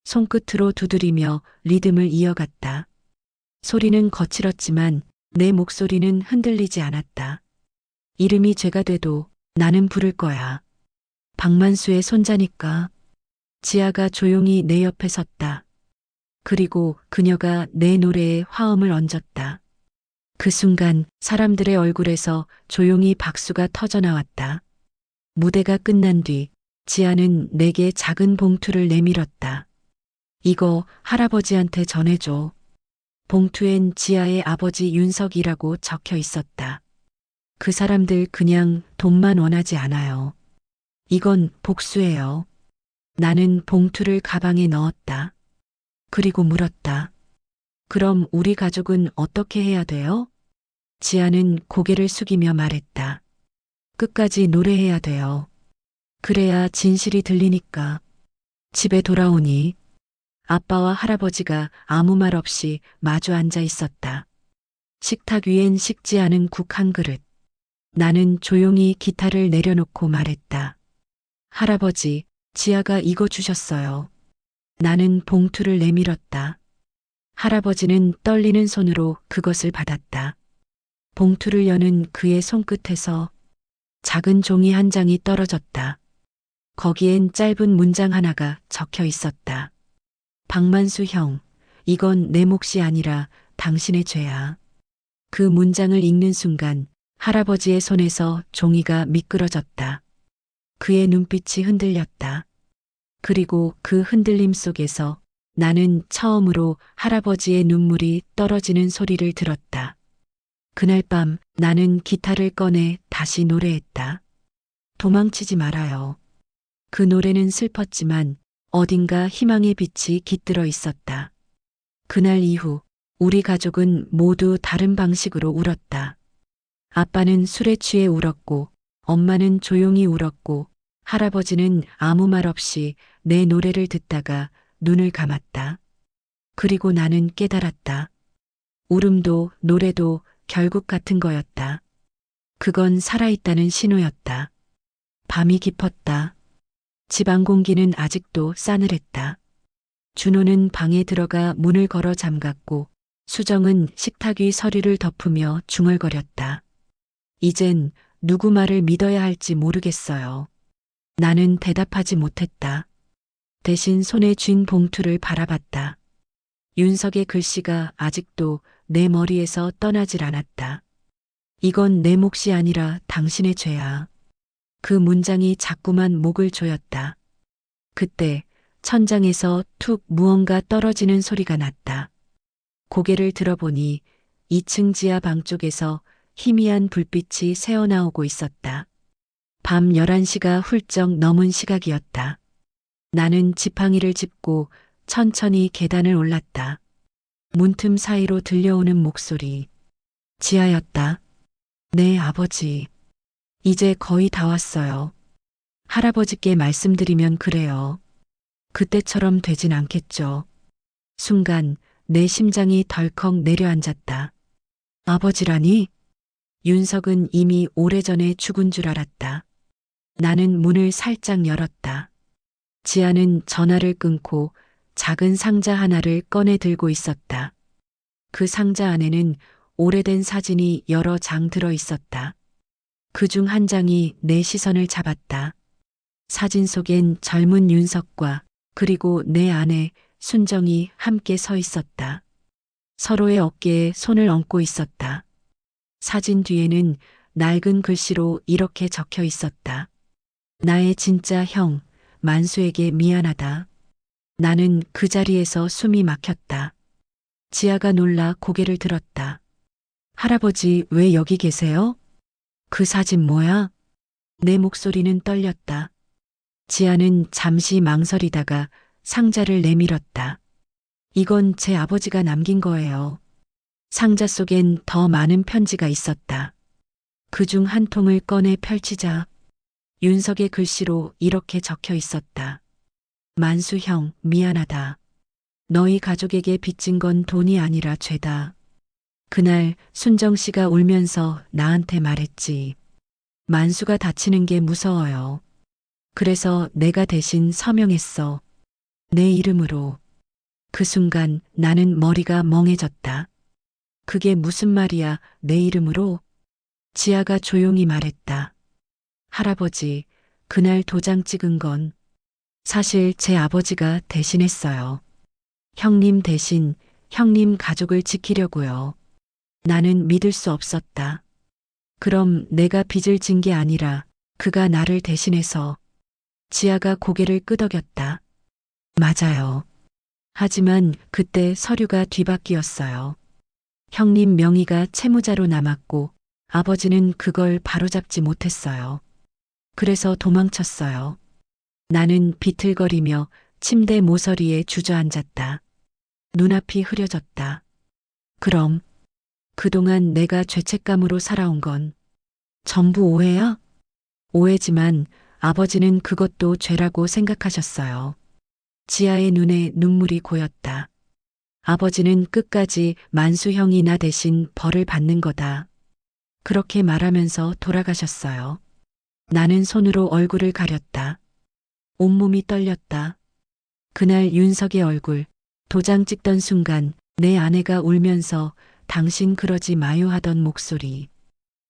손끝으로 두드리며 리듬을 이어갔다. 소리는 거칠었지만 내 목소리는 흔들리지 않았다. 이름이 죄가 돼도 나는 부를 거야. 박만수의 손자니까. 지아가 조용히 내 옆에 섰다. 그리고 그녀가 내 노래에 화음을 얹었다. 그 순간 사람들의 얼굴에서 조용히 박수가 터져나왔다. 무대가 끝난 뒤 지아는 내게 작은 봉투를 내밀었다. 이거 할아버지한테 전해줘. 봉투엔 지아의 아버지 윤석이라고 적혀 있었다. 그 사람들 그냥 돈만 원하지 않아요. 이건 복수예요. 나는 봉투를 가방에 넣었다. 그리고 물었다. 그럼 우리 가족은 어떻게 해야 돼요? 지아는 고개를 숙이며 말했다. 끝까지 노래해야 돼요. 그래야 진실이 들리니까. 집에 돌아오니 아빠와 할아버지가 아무 말 없이 마주 앉아 있었다. 식탁 위엔 식지 않은 국 한 그릇. 나는 조용히 기타를 내려놓고 말했다. 할아버지, 지아가 이거 주셨어요. 나는 봉투를 내밀었다. 할아버지는 떨리는 손으로 그것을 받았다. 봉투를 여는 그의 손끝에서 작은 종이 한 장이 떨어졌다. 거기엔 짧은 문장 하나가 적혀 있었다. 박만수 형, 이건 내 몫이 아니라 당신의 죄야. 그 문장을 읽는 순간 할아버지의 손에서 종이가 미끄러졌다. 그의 눈빛이 흔들렸다. 그리고 그 흔들림 속에서 나는 처음으로 할아버지의 눈물이 떨어지는 소리를 들었다. 그날 밤 나는 기타를 꺼내 다시 노래했다. 도망치지 말아요. 그 노래는 슬펐지만 어딘가 희망의 빛이 깃들어 있었다. 그날 이후 우리 가족은 모두 다른 방식으로 울었다. 아빠는 술에 취해 울었고 엄마는 조용히 울었고 할아버지는 아무 말 없이 내 노래를 듣다가 눈을 감았다. 그리고 나는 깨달았다. 울음도 노래도 결국 같은 거였다. 그건 살아있다는 신호였다. 밤이 깊었다. 집안 공기는 아직도 싸늘했다. 준호는 방에 들어가 문을 걸어 잠갔고 수정은 식탁 위 서류를 덮으며 중얼거렸다. 이젠 누구 말을 믿어야 할지 모르겠어요. 나는 대답하지 못했다. 대신 손에 쥔 봉투를 바라봤다. 윤석의 글씨가 아직도 내 머리에서 떠나질 않았다. 이건 내 몫이 아니라 당신의 죄야. 그 문장이 자꾸만 목을 조였다. 그때 천장에서 툭 무언가 떨어지는 소리가 났다. 고개를 들어보니 2층 지하 방 쪽에서 희미한 불빛이 새어나오고 있었다. 밤 11시가 훌쩍 넘은 시각이었다. 나는 지팡이를 짚고 천천히 계단을 올랐다. 문틈 사이로 들려오는 목소리. 지아였다. 네, 아버지. 이제 거의 다 왔어요. 할아버지께 말씀드리면 그래요. 그때처럼 되진 않겠죠. 순간 내 심장이 덜컥 내려앉았다. 아버지라니? 윤석은 이미 오래전에 죽은 줄 알았다. 나는 문을 살짝 열었다. 지아는 전화를 끊고 작은 상자 하나를 꺼내 들고 있었다. 그 상자 안에는 오래된 사진이 여러 장 들어 있었다. 그중 한 장이 내 시선을 잡았다. 사진 속엔 젊은 윤석과 그리고 내 아내 순정이 함께 서 있었다. 서로의 어깨에 손을 얹고 있었다. 사진 뒤에는 낡은 글씨로 이렇게 적혀 있었다. 나의 진짜 형, 만수에게 미안하다. 나는 그 자리에서 숨이 막혔다. 지아가 놀라 고개를 들었다. 할아버지 왜 여기 계세요? 그 사진 뭐야? 내 목소리는 떨렸다. 지아는 잠시 망설이다가 상자를 내밀었다. 이건 제 아버지가 남긴 거예요. 상자 속엔 더 많은 편지가 있었다. 그중 한 통을 꺼내 펼치자 윤석의 글씨로 이렇게 적혀 있었다. 만수 형, 미안하다. 너희 가족에게 빚진 건 돈이 아니라 죄다. 그날 순정 씨가 울면서 나한테 말했지. 만수가 다치는 게 무서워요. 그래서 내가 대신 서명했어. 내 이름으로. 그 순간 나는 머리가 멍해졌다. 그게 무슨 말이야, 내 이름으로? 지아가 조용히 말했다. 할아버지, 그날 도장 찍은 건 사실 제 아버지가 대신했어요. 형님 대신 형님 가족을 지키려고요. 나는 믿을 수 없었다. 그럼 내가 빚을 진 게 아니라 그가 나를 대신해서. 지아가 고개를 끄덕였다. 맞아요. 하지만 그때 서류가 뒤바뀌었어요. 형님 명의가 채무자로 남았고 아버지는 그걸 바로잡지 못했어요. 그래서 도망쳤어요. 나는 비틀거리며 침대 모서리에 주저앉았다. 눈앞이 흐려졌다. 그럼 그동안 내가 죄책감으로 살아온 건 전부 오해야? 오해지만 아버지는 그것도 죄라고 생각하셨어요. 지아의 눈에 눈물이 고였다. 아버지는 끝까지 만수 형이 나 대신 벌을 받는 거다. 그렇게 말하면서 돌아가셨어요. 나는 손으로 얼굴을 가렸다. 온몸이 떨렸다. 그날 윤석의 얼굴, 도장 찍던 순간 내 아내가 울면서 당신 그러지 마요 하던 목소리.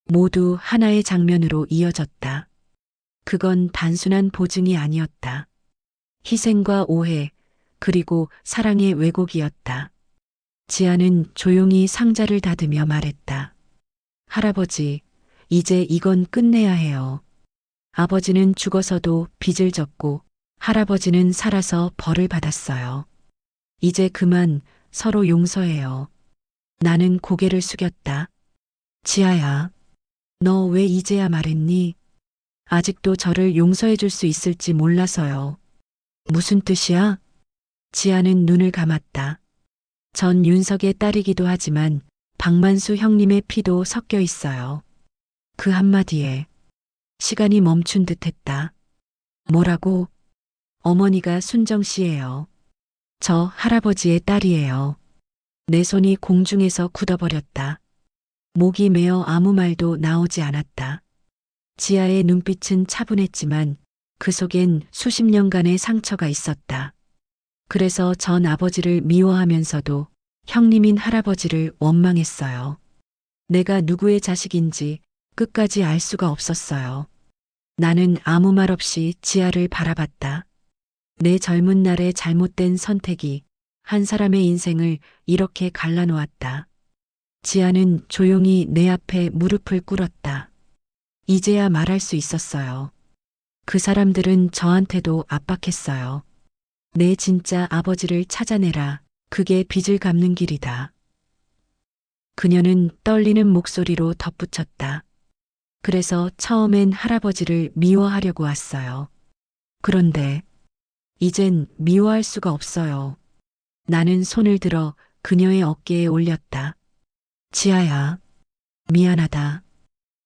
모두 하나의 장면으로 이어졌다. 그건 단순한 보증이 아니었다. 희생과 오해, 그리고 사랑의 왜곡이었다. 지아는 조용히 상자를 닫으며 말했다. 할아버지, 이제 이건 끝내야 해요. 아버지는 죽어서도 빚을 졌고 할아버지는 살아서 벌을 받았어요. 이제 그만 서로 용서해요. 나는 고개를 숙였다. 지아야, 너 왜 이제야 말했니? 아직도 저를 용서해 줄 수 있을지 몰라서요. 무슨 뜻이야? 지아는 눈을 감았다. 전 윤석의 딸이기도 하지만 박만수 형님의 피도 섞여 있어요. 그 한마디에 시간이 멈춘 듯 했다. 뭐라고? 어머니가 순정 씨예요. 저 할아버지의 딸이에요. 내 손이 공중에서 굳어버렸다. 목이 메어 아무 말도 나오지 않았다. 지아의 눈빛은 차분했지만 그 속엔 수십 년간의 상처가 있었다. 그래서 전 아버지를 미워하면서도 형님인 할아버지를 원망했어요. 내가 누구의 자식인지 끝까지 알 수가 없었어요. 나는 아무 말 없이 지아를 바라봤다. 내 젊은 날의 잘못된 선택이 한 사람의 인생을 이렇게 갈라놓았다. 지아는 조용히 내 앞에 무릎을 꿇었다. 이제야 말할 수 있었어요. 그 사람들은 저한테도 압박했어요. 내 진짜 아버지를 찾아내라. 그게 빚을 갚는 길이다. 그녀는 떨리는 목소리로 덧붙였다. 그래서 처음엔 할아버지를 미워하려고 왔어요. 그런데 이젠 미워할 수가 없어요. 나는 손을 들어 그녀의 어깨에 올렸다. 지아야, 미안하다.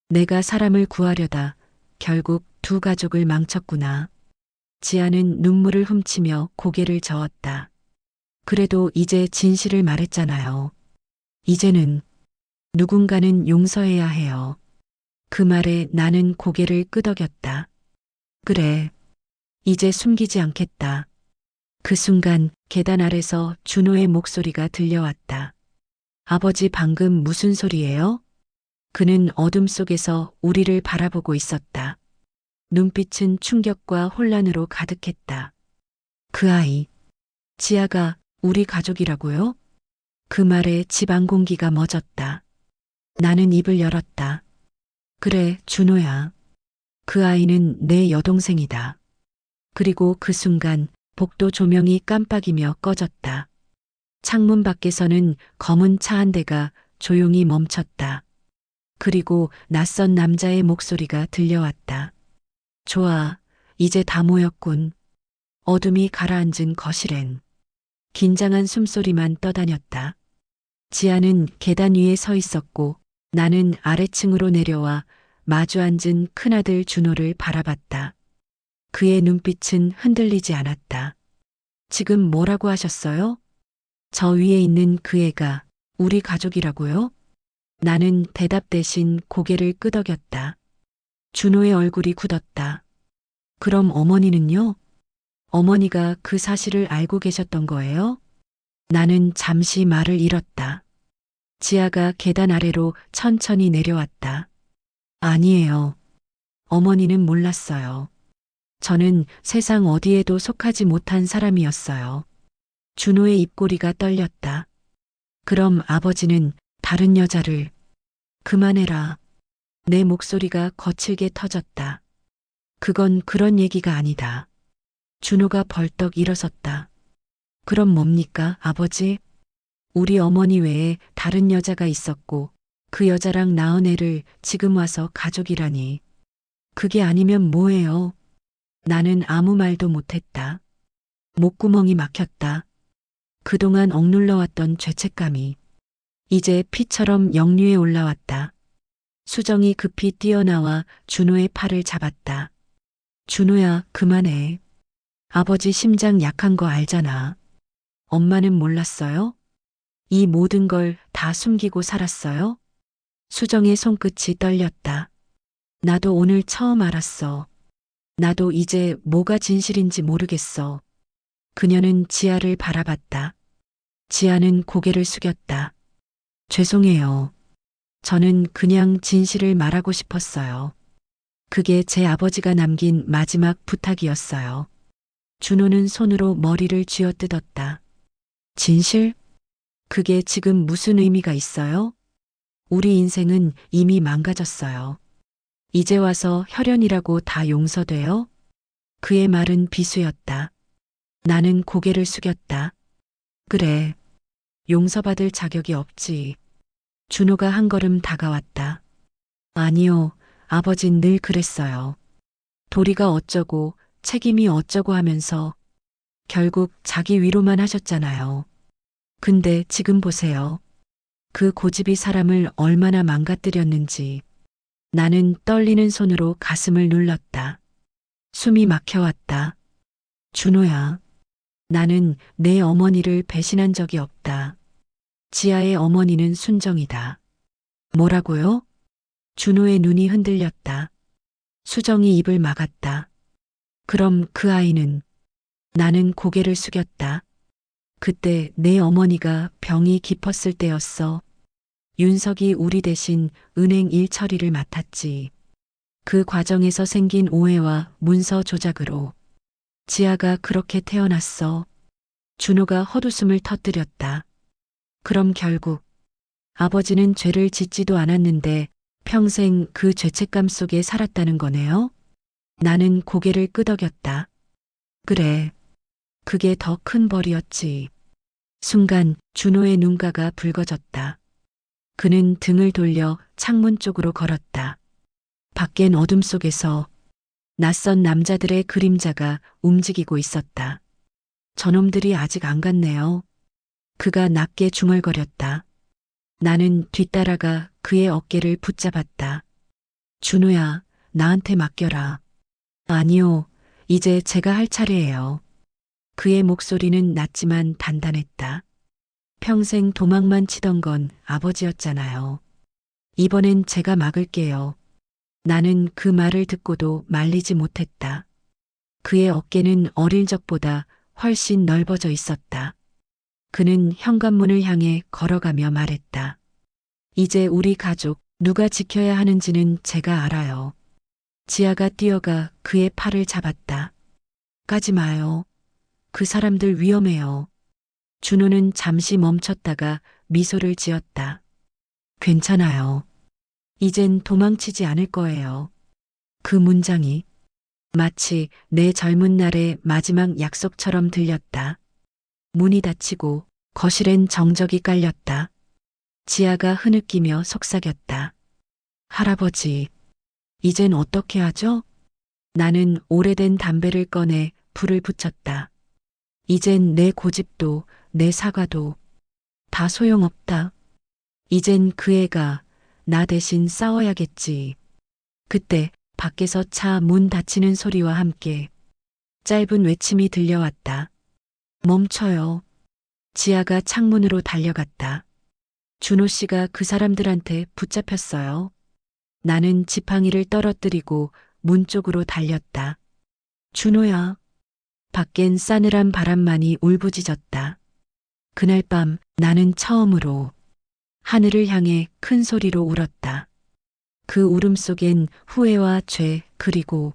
내가 사람을 구하려다 결국 두 가족을 망쳤구나. 지아는 눈물을 훔치며 고개를 저었다. 그래도 이제 진실을 말했잖아요. 이제는 누군가는 용서해야 해요. 그 말에 나는 고개를 끄덕였다. 그래, 이제 숨기지 않겠다. 그 순간 계단 아래서 준호의 목소리가 들려왔다. 아버지 방금 무슨 소리예요? 그는 어둠 속에서 우리를 바라보고 있었다. 눈빛은 충격과 혼란으로 가득했다. 그 아이, 지아가 우리 가족이라고요? 그 말에 집안 공기가 멎었다. 나는 입을 열었다. 그래, 준호야. 그 아이는 내 여동생이다. 그리고 그 순간 복도 조명이 깜빡이며 꺼졌다. 창문 밖에서는 검은 차 한 대가 조용히 멈췄다. 그리고 낯선 남자의 목소리가 들려왔다. 좋아, 이제 다 모였군. 어둠이 가라앉은 거실엔 긴장한 숨소리만 떠다녔다. 지아는 계단 위에 서 있었고 나는 아래층으로 내려와 마주 앉은 큰아들 준호를 바라봤다. 그의 눈빛은 흔들리지 않았다. 지금 뭐라고 하셨어요? 저 위에 있는 그 애가 우리 가족이라고요? 나는 대답 대신 고개를 끄덕였다. 준호의 얼굴이 굳었다. 그럼 어머니는요? 어머니가 그 사실을 알고 계셨던 거예요? 나는 잠시 말을 잃었다. 지아가 계단 아래로 천천히 내려왔다. 아니에요. 어머니는 몰랐어요. 저는 세상 어디에도 속하지 못한 사람이었어요. 준호의 입꼬리가 떨렸다. 그럼 아버지는 다른 여자를... 그만해라. 내 목소리가 거칠게 터졌다. 그건 그런 얘기가 아니다. 준호가 벌떡 일어섰다. 그럼 뭡니까, 아버지? 우리 어머니 외에 다른 여자가 있었고 그 여자랑 낳은 애를 지금 와서 가족이라니. 그게 아니면 뭐예요? 나는 아무 말도 못했다. 목구멍이 막혔다. 그동안 억눌러왔던 죄책감이 이제 피처럼 역류해 올라왔다. 수정이 급히 뛰어나와 준호의 팔을 잡았다. 준호야, 그만해. 아버지 심장 약한 거 알잖아. 엄마는 몰랐어요? 이 모든 걸 다 숨기고 살았어요? 수정의 손끝이 떨렸다. 나도 오늘 처음 알았어. 나도 이제 뭐가 진실인지 모르겠어. 그녀는 지아를 바라봤다. 지아는 고개를 숙였다. 죄송해요. 저는 그냥 진실을 말하고 싶었어요. 그게 제 아버지가 남긴 마지막 부탁이었어요. 준호는 손으로 머리를 쥐어뜯었다. 진실? 그게 지금 무슨 의미가 있어요? 우리 인생은 이미 망가졌어요. 이제 와서 혈연이라고 다 용서돼요? 그의 말은 비수였다. 나는 고개를 숙였다. 그래. 용서받을 자격이 없지. 준호가 한 걸음 다가왔다. 아니요, 아버진 늘 그랬어요. 도리가 어쩌고 책임이 어쩌고 하면서 결국 자기 위로만 하셨잖아요. 근데 지금 보세요. 그 고집이 사람을 얼마나 망가뜨렸는지. 나는 떨리는 손으로 가슴을 눌렀다. 숨이 막혀왔다. 준호야, 나는 내 어머니를 배신한 적이 없다. 지아의 어머니는 순정이다. 뭐라고요? 준호의 눈이 흔들렸다. 수정이 입을 막았다. 그럼 그 아이는? 나는 고개를 숙였다. 그때 내 어머니가 병이 깊었을 때였어. 윤석이 우리 대신 은행 일 처리를 맡았지. 그 과정에서 생긴 오해와 문서 조작으로 지아가 그렇게 태어났어. 준호가 헛웃음을 터뜨렸다. 그럼 결국 아버지는 죄를 짓지도 않았는데 평생 그 죄책감 속에 살았다는 거네요? 나는 고개를 끄덕였다. 그래. 그게 더 큰 벌이었지. 순간 준호의 눈가가 붉어졌다. 그는 등을 돌려 창문 쪽으로 걸었다. 밖엔 어둠 속에서 낯선 남자들의 그림자가 움직이고 있었다. 저놈들이 아직 안 갔네요. 그가 낮게 중얼거렸다. 나는 뒤따라가 그의 어깨를 붙잡았다. 준호야, 나한테 맡겨라. 아니요, 이제 제가 할 차례예요. 그의 목소리는 낮지만 단단했다. 평생 도망만 치던 건 아버지였잖아요. 이번엔 제가 막을게요. 나는 그 말을 듣고도 말리지 못했다. 그의 어깨는 어릴 적보다 훨씬 넓어져 있었다. 그는 현관문을 향해 걸어가며 말했다. 이제 우리 가족 누가 지켜야 하는지는 제가 알아요. 지아가 뛰어가 그의 팔을 잡았다. 가지 마요. 그 사람들 위험해요. 준호는 잠시 멈췄다가 미소를 지었다. 괜찮아요. 이젠 도망치지 않을 거예요. 그 문장이 마치 내 젊은 날의 마지막 약속처럼 들렸다. 문이 닫히고 거실엔 정적이 깔렸다. 지아가 흐느끼며 속삭였다. 할아버지, 이젠 어떻게 하죠? 나는 오래된 담배를 꺼내 불을 붙였다. 이젠 내 고집도 내 사과도 다 소용없다. 이젠 그 애가 나 대신 싸워야겠지. 그때 밖에서 차 문 닫히는 소리와 함께 짧은 외침이 들려왔다. 멈춰요. 지아가 창문으로 달려갔다. 준호 씨가 그 사람들한테 붙잡혔어요. 나는 지팡이를 떨어뜨리고 문 쪽으로 달렸다. 준호야. 밖엔 싸늘한 바람만이 울부짖었다. 그날 밤 나는 처음으로 하늘을 향해 큰 소리로 울었다. 그 울음 속엔 후회와 죄 그리고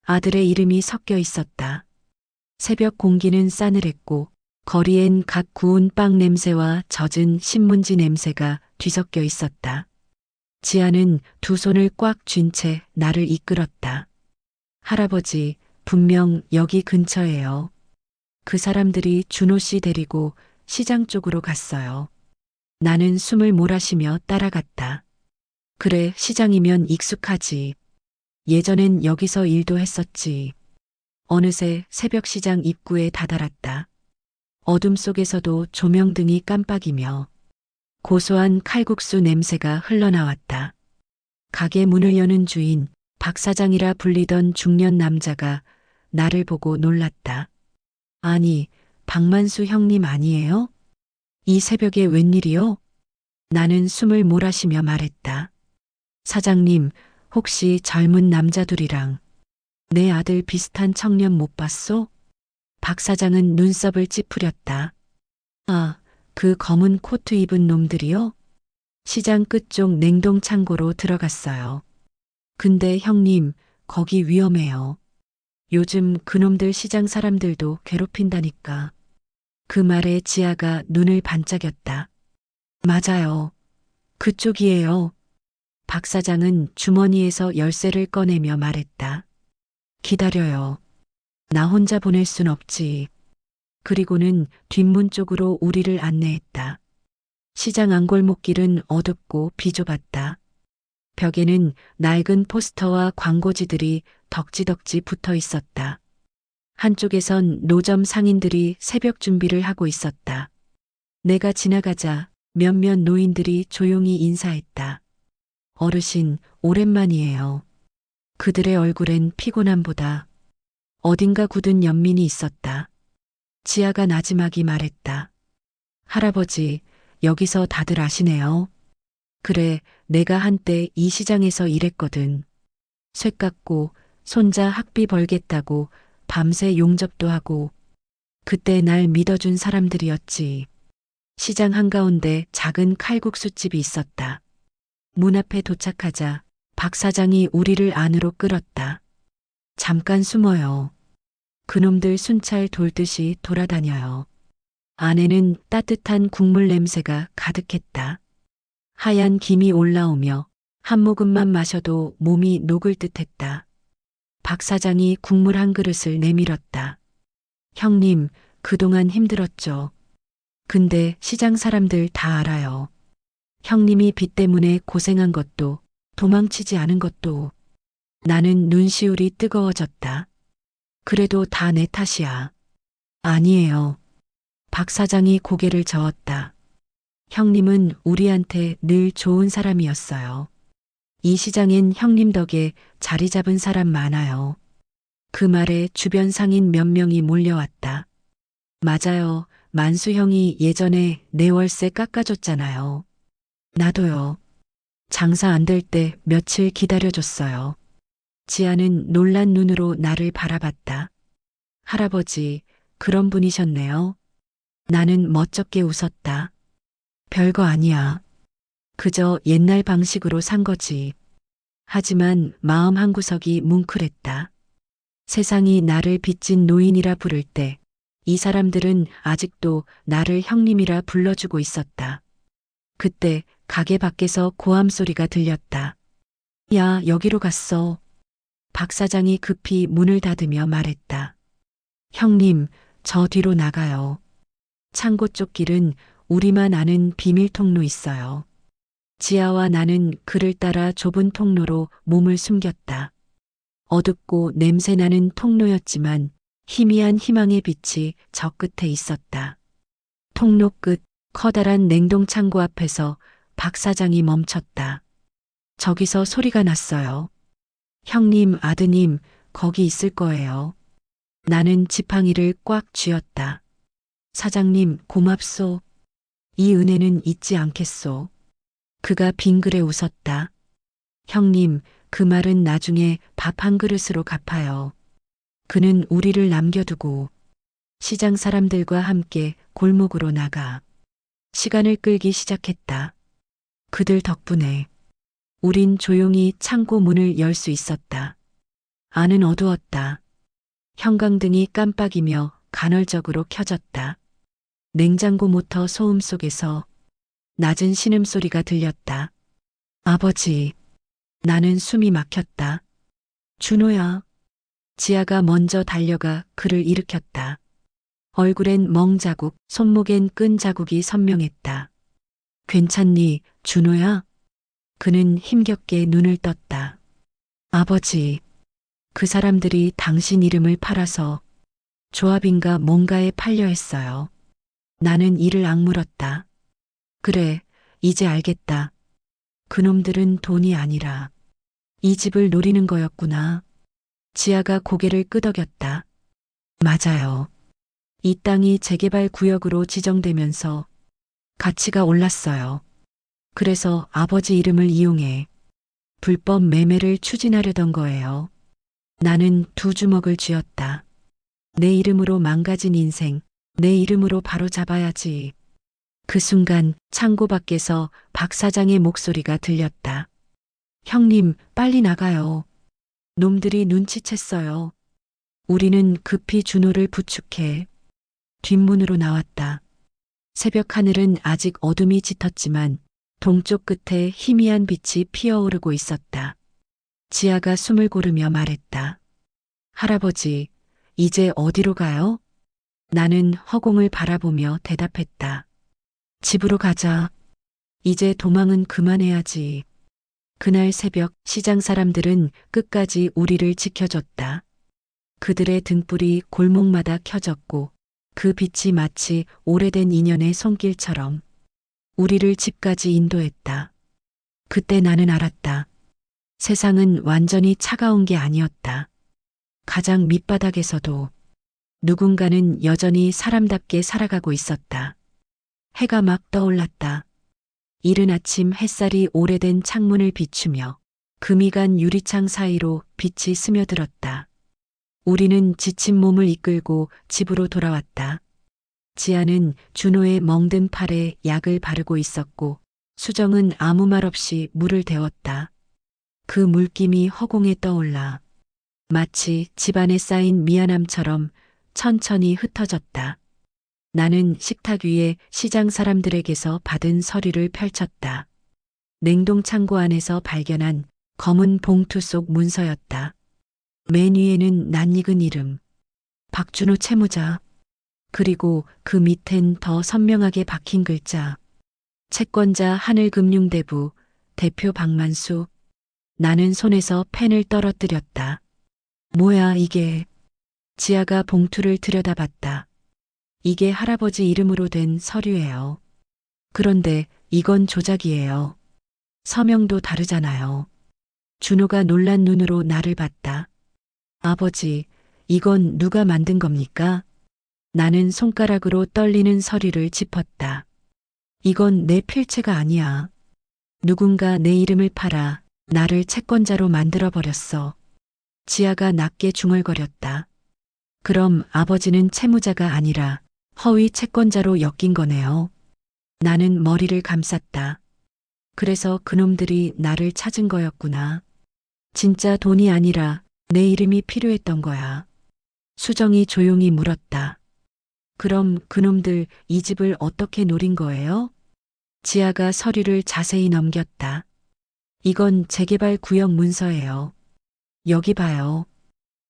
아들의 이름이 섞여 있었다. 새벽 공기는 싸늘했고 거리엔 각 구운 빵 냄새와 젖은 신문지 냄새가 뒤섞여 있었다. 지아는 두 손을 꽉 쥔 채 나를 이끌었다. 할아버지, 분명 여기 근처예요. 그 사람들이 준호 씨 데리고 시장 쪽으로 갔어요. 나는 숨을 몰아쉬며 따라갔다. 그래, 시장이면 익숙하지. 예전엔 여기서 일도 했었지. 어느새 새벽 시장 입구에 다다랐다. 어둠 속에서도 조명등이 깜빡이며 고소한 칼국수 냄새가 흘러나왔다. 가게 문을 여는 주인, 박 사장이라 불리던 중년 남자가 나를 보고 놀랐다. 아니, 박만수 형님 아니에요? 이 새벽에 웬일이요? 나는 숨을 몰아쉬며 말했다. 사장님, 혹시 젊은 남자들이랑 내 아들 비슷한 청년 못 봤소? 박 사장은 눈썹을 찌푸렸다. 아, 그 검은 코트 입은 놈들이요? 시장 끝쪽 냉동 창고로 들어갔어요. 근데 형님, 거기 위험해요. 요즘 그놈들 시장 사람들도 괴롭힌다니까. 그 말에 지아가 눈을 반짝였다. 맞아요. 그쪽이에요. 박 사장은 주머니에서 열쇠를 꺼내며 말했다. 기다려요. 나 혼자 보낼 순 없지. 그리고는 뒷문 쪽으로 우리를 안내했다. 시장 안골목길은 어둡고 비좁았다. 벽에는 낡은 포스터와 광고지들이 덕지덕지 붙어 있었다. 한쪽에선 노점 상인들이 새벽 준비를 하고 있었다. 내가 지나가자 몇몇 노인들이 조용히 인사했다. 어르신, 오랜만이에요. 그들의 얼굴엔 피곤함보다 어딘가 굳은 연민이 있었다. 지아가 나지막이 말했다. 할아버지, 여기서 다들 아시네요. 그래, 내가 한때 이 시장에서 일했거든. 쇠 깎고 손자 학비 벌겠다고 밤새 용접도 하고 그때 날 믿어준 사람들이었지. 시장 한가운데 작은 칼국수집이 있었다. 문 앞에 도착하자 박 사장이 우리를 안으로 끌었다. 잠깐 숨어요. 그놈들 순찰 돌듯이 돌아다녀요. 안에는 따뜻한 국물 냄새가 가득했다. 하얀 김이 올라오며 한 모금만 마셔도 몸이 녹을 듯했다. 박 사장이 국물 한 그릇을 내밀었다. 형님, 그동안 힘들었죠. 근데 시장 사람들 다 알아요. 형님이 빚 때문에 고생한 것도 도망치지 않은 것도. 나는 눈시울이 뜨거워졌다. 그래도 다 내 탓이야. 아니에요. 박 사장이 고개를 저었다. 형님은 우리한테 늘 좋은 사람이었어요. 이 시장엔 형님 덕에 자리 잡은 사람 많아요. 그 말에 주변 상인 몇 명이 몰려왔다. 맞아요. 만수 형이 예전에 내 월세 깎아줬잖아요. 나도요. 장사 안 될 때 며칠 기다려줬어요. 지아는 놀란 눈으로 나를 바라봤다. 할아버지, 그런 분이셨네요. 나는 멋쩍게 웃었다. 별거 아니야. 그저 옛날 방식으로 산 거지. 하지만 마음 한구석이 뭉클했다. 세상이 나를 빚진 노인이라 부를 때 이 사람들은 아직도 나를 형님이라 불러주고 있었다. 그때 가게 밖에서 고함 소리가 들렸다. 야, 여기로 갔어. 박 사장이 급히 문을 닫으며 말했다. 형님, 저 뒤로 나가요. 창고 쪽 길은 우리만 아는 비밀 통로 있어요. 지아와 나는 그를 따라 좁은 통로로 몸을 숨겼다. 어둡고 냄새나는 통로였지만 희미한 희망의 빛이 저 끝에 있었다. 통로 끝 커다란 냉동 창고 앞에서 박 사장이 멈췄다. 저기서 소리가 났어요. 형님, 아드님, 거기 있을 거예요. 나는 지팡이를 꽉 쥐었다. 사장님, 고맙소. 이 은혜는 잊지 않겠소. 그가 빙그레 웃었다. 형님, 그 말은 나중에 밥 한 그릇으로 갚아요. 그는 우리를 남겨두고 시장 사람들과 함께 골목으로 나가 시간을 끌기 시작했다. 그들 덕분에 우린 조용히 창고 문을 열 수 있었다. 안은 어두웠다. 형광등이 깜빡이며 간헐적으로 켜졌다. 냉장고 모터 소음 속에서 낮은 신음소리가 들렸다. 아버지, 나는 숨이 막혔다. 준호야. 지아가 먼저 달려가 그를 일으켰다. 얼굴엔 멍자국, 손목엔 끈 자국이 선명했다. 괜찮니, 준호야? 그는 힘겹게 눈을 떴다. 아버지, 그 사람들이 당신 이름을 팔아서 조합인가 뭔가에 팔려 했어요. 나는 이를 악물었다. 그래, 이제 알겠다. 그놈들은 돈이 아니라 이 집을 노리는 거였구나. 지아가 고개를 끄덕였다. 맞아요. 이 땅이 재개발 구역으로 지정되면서 가치가 올랐어요. 그래서 아버지 이름을 이용해 불법 매매를 추진하려던 거예요. 나는 두 주먹을 쥐었다. 내 이름으로 망가진 인생, 내 이름으로 바로 잡아야지. 그 순간 창고 밖에서 박 사장의 목소리가 들렸다. 형님, 빨리 나가요. 놈들이 눈치챘어요. 우리는 급히 준호를 부축해 뒷문으로 나왔다. 새벽 하늘은 아직 어둠이 짙었지만 동쪽 끝에 희미한 빛이 피어오르고 있었다. 지아가 숨을 고르며 말했다. 할아버지, 이제 어디로 가요? 나는 허공을 바라보며 대답했다. 집으로 가자. 이제 도망은 그만해야지. 그날 새벽 시장 사람들은 끝까지 우리를 지켜줬다. 그들의 등불이 골목마다 켜졌고 그 빛이 마치 오래된 인연의 손길처럼 우리를 집까지 인도했다. 그때 나는 알았다. 세상은 완전히 차가운 게 아니었다. 가장 밑바닥에서도 누군가는 여전히 사람답게 살아가고 있었다. 해가 막 떠올랐다. 이른 아침 햇살이 오래된 창문을 비추며 금이 간 유리창 사이로 빛이 스며들었다. 우리는 지친 몸을 이끌고 집으로 돌아왔다. 지아는 준호의 멍든 팔에 약을 바르고 있었고 수정은 아무 말 없이 물을 데웠다. 그 물김이 허공에 떠올라 마치 집안에 쌓인 미안함처럼 천천히 흩어졌다. 나는 식탁 위에 시장 사람들에게서 받은 서류를 펼쳤다. 냉동 창고 안에서 발견한 검은 봉투 속 문서였다. 맨 위에는 낯익은 이름, 박준호 채무자. 그리고 그 밑엔 더 선명하게 박힌 글자, 채권자 하늘금융대부 대표 박만수. 나는 손에서 펜을 떨어뜨렸다. 뭐야 이게? 지아가 봉투를 들여다봤다. 이게 할아버지 이름으로 된 서류예요. 그런데 이건 조작이에요. 서명도 다르잖아요. 준호가 놀란 눈으로 나를 봤다. 아버지, 이건 누가 만든 겁니까? 나는 손가락으로 떨리는 서류를 짚었다. 이건 내 필체가 아니야. 누군가 내 이름을 팔아 나를 채권자로 만들어버렸어. 지아가 낮게 중얼거렸다. 그럼 아버지는 채무자가 아니라 허위 채권자로 엮인 거네요. 나는 머리를 감쌌다. 그래서 그놈들이 나를 찾은 거였구나. 진짜 돈이 아니라 내 이름이 필요했던 거야. 수정이 조용히 물었다. 그럼 그놈들 이 집을 어떻게 노린 거예요? 지아가 서류를 자세히 넘겼다. 이건 재개발 구역 문서예요. 여기 봐요.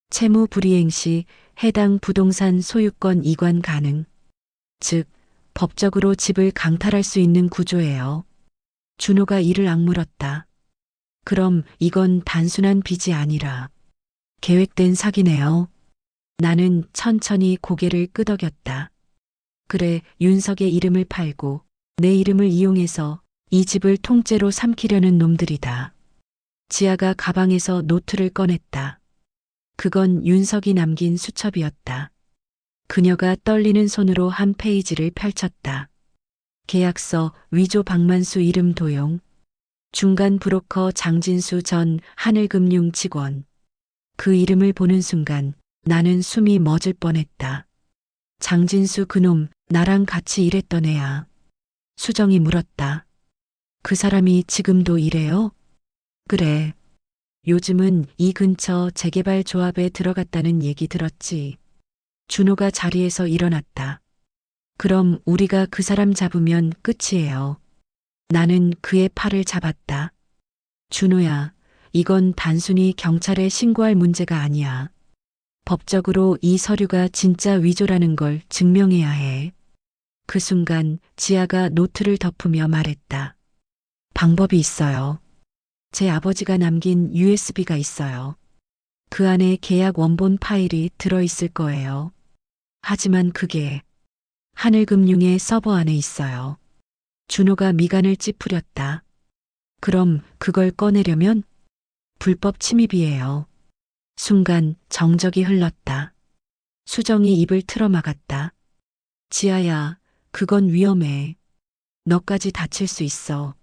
채무 불이행 시 해당 부동산 소유권 이관 가능. 즉, 법적으로 집을 강탈할 수 있는 구조예요. 준호가 이를 악물었다. 그럼 이건 단순한 빚이 아니라 계획된 사기네요. 나는 천천히 고개를 끄덕였다. 그래, 윤석의 이름을 팔고 내 이름을 이용해서 이 집을 통째로 삼키려는 놈들이다. 지아가 가방에서 노트를 꺼냈다. 그건 윤석이 남긴 수첩이었다. 그녀가 떨리는 손으로 한 페이지를 펼쳤다. 계약서 위조 박만수 이름 도용. 중간 브로커 장진수 전 하늘금융 직원. 그 이름을 보는 순간 나는 숨이 멎을 뻔했다. 장진수 그놈 나랑 같이 일했던 애야. 수정이 물었다. 그 사람이 지금도 일해요? 그래. 요즘은 이 근처 재개발 조합에 들어갔다는 얘기 들었지. 준호가 자리에서 일어났다. 그럼 우리가 그 사람 잡으면 끝이에요. 나는 그의 팔을 잡았다. 준호야, 이건 단순히 경찰에 신고할 문제가 아니야. 법적으로 이 서류가 진짜 위조라는 걸 증명해야 해. 그 순간 지아가 노트를 덮으며 말했다. 방법이 있어요. 제 아버지가 남긴 USB가 있어요. 그 안에 계약 원본 파일이 들어있을 거예요. 하지만 그게 하늘금융의 서버 안에 있어요. 준호가 미간을 찌푸렸다. 그럼 그걸 꺼내려면 불법 침입이에요. 순간 정적이 흘렀다. 수정이 입을 틀어막았다. 지아야, 그건 위험해. 너까지 다칠 수 있어.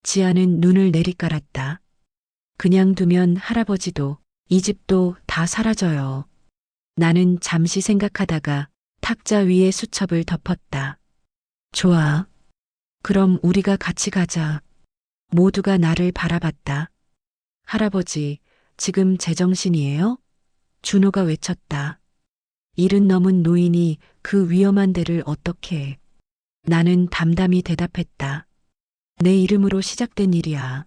지아는 눈을 내리깔았다. 그냥 두면 할아버지도 이 집도 다 사라져요. 나는 잠시 생각하다가 탁자 위에 수첩을 덮었다. 좋아. 그럼 우리가 같이 가자. 모두가 나를 바라봤다. 할아버지, 지금 제정신이에요? 준호가 외쳤다. 70 넘은 노인이 그 위험한 데를 어떻게 해? 나는 담담히 대답했다. 내 이름으로 시작된 일이야.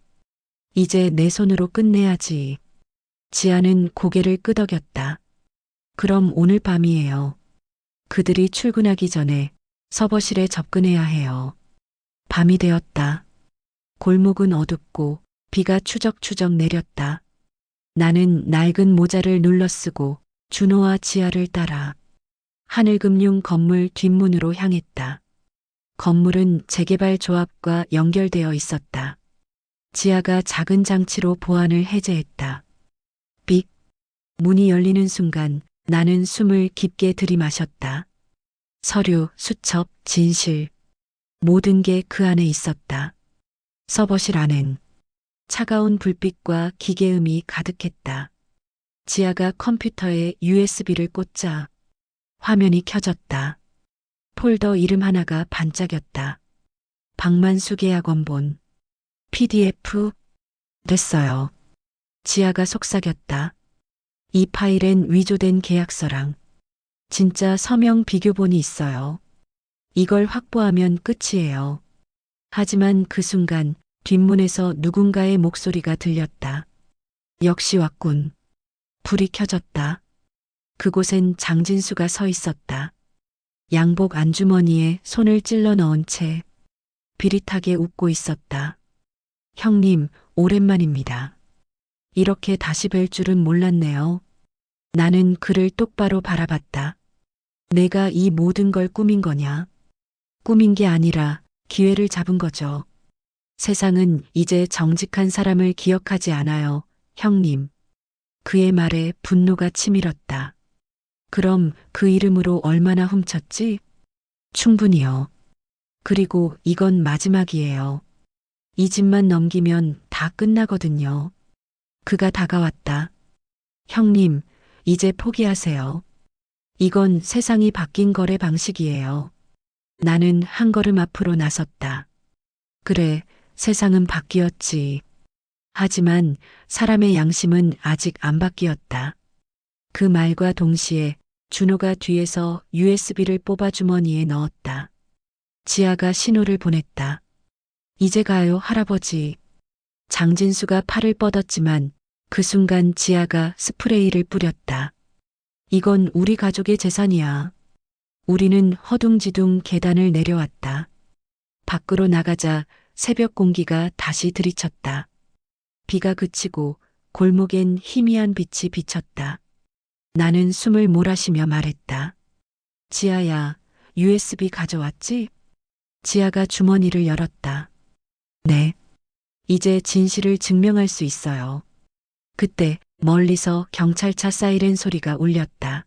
이제 내 손으로 끝내야지. 지아는 고개를 끄덕였다. 그럼 오늘 밤이에요. 그들이 출근하기 전에 서버실에 접근해야 해요. 밤이 되었다. 골목은 어둡고 비가 추적추적 내렸다. 나는 낡은 모자를 눌러쓰고 준호와 지아를 따라 하늘금융 건물 뒷문으로 향했다. 건물은 재개발 조합과 연결되어 있었다. 지아가 작은 장치로 보안을 해제했다. 삑! 문이 열리는 순간 나는 숨을 깊게 들이마셨다. 서류, 수첩, 진실. 모든 게 그 안에 있었다. 서버실 안엔 차가운 불빛과 기계음이 가득했다. 지아가 컴퓨터에 USB를 꽂자 화면이 켜졌다. 폴더 이름 하나가 반짝였다. 박만수 계약 원본. PDF. 됐어요. 지아가 속삭였다. 이 파일엔 위조된 계약서랑 진짜 서명 비교본이 있어요. 이걸 확보하면 끝이에요. 하지만 그 순간 뒷문에서 누군가의 목소리가 들렸다. 역시 왔군. 불이 켜졌다. 그곳엔 장진수가 서 있었다. 양복 안주머니에 손을 찔러 넣은 채 비릿하게 웃고 있었다. 형님, 오랜만입니다. 이렇게 다시 뵐 줄은 몰랐네요. 나는 그를 똑바로 바라봤다. 내가 이 모든 걸 꾸민 거냐? 꾸민 게 아니라 기회를 잡은 거죠. 세상은 이제 정직한 사람을 기억하지 않아요, 형님. 그의 말에 분노가 치밀었다. 그럼 그 이름으로 얼마나 훔쳤지? 충분히요. 그리고 이건 마지막이에요. 이 집만 넘기면 다 끝나거든요. 그가 다가왔다. 형님, 이제 포기하세요. 이건 세상이 바뀐 거래 방식이에요. 나는 한 걸음 앞으로 나섰다. 그래, 세상은 바뀌었지. 하지만 사람의 양심은 아직 안 바뀌었다. 그 말과 동시에 준호가 뒤에서 USB를 뽑아 주머니에 넣었다. 지아가 신호를 보냈다. 이제 가요, 할아버지. 장진수가 팔을 뻗었지만 그 순간 지아가 스프레이를 뿌렸다. 이건 우리 가족의 재산이야. 우리는 허둥지둥 계단을 내려왔다. 밖으로 나가자 새벽 공기가 다시 들이쳤다. 비가 그치고 골목엔 희미한 빛이 비쳤다. 나는 숨을 몰아쉬며 말했다. 지아야, USB 가져왔지? 지아가 주머니를 열었다. 네. 이제 진실을 증명할 수 있어요. 그때 멀리서 경찰차 사이렌 소리가 울렸다.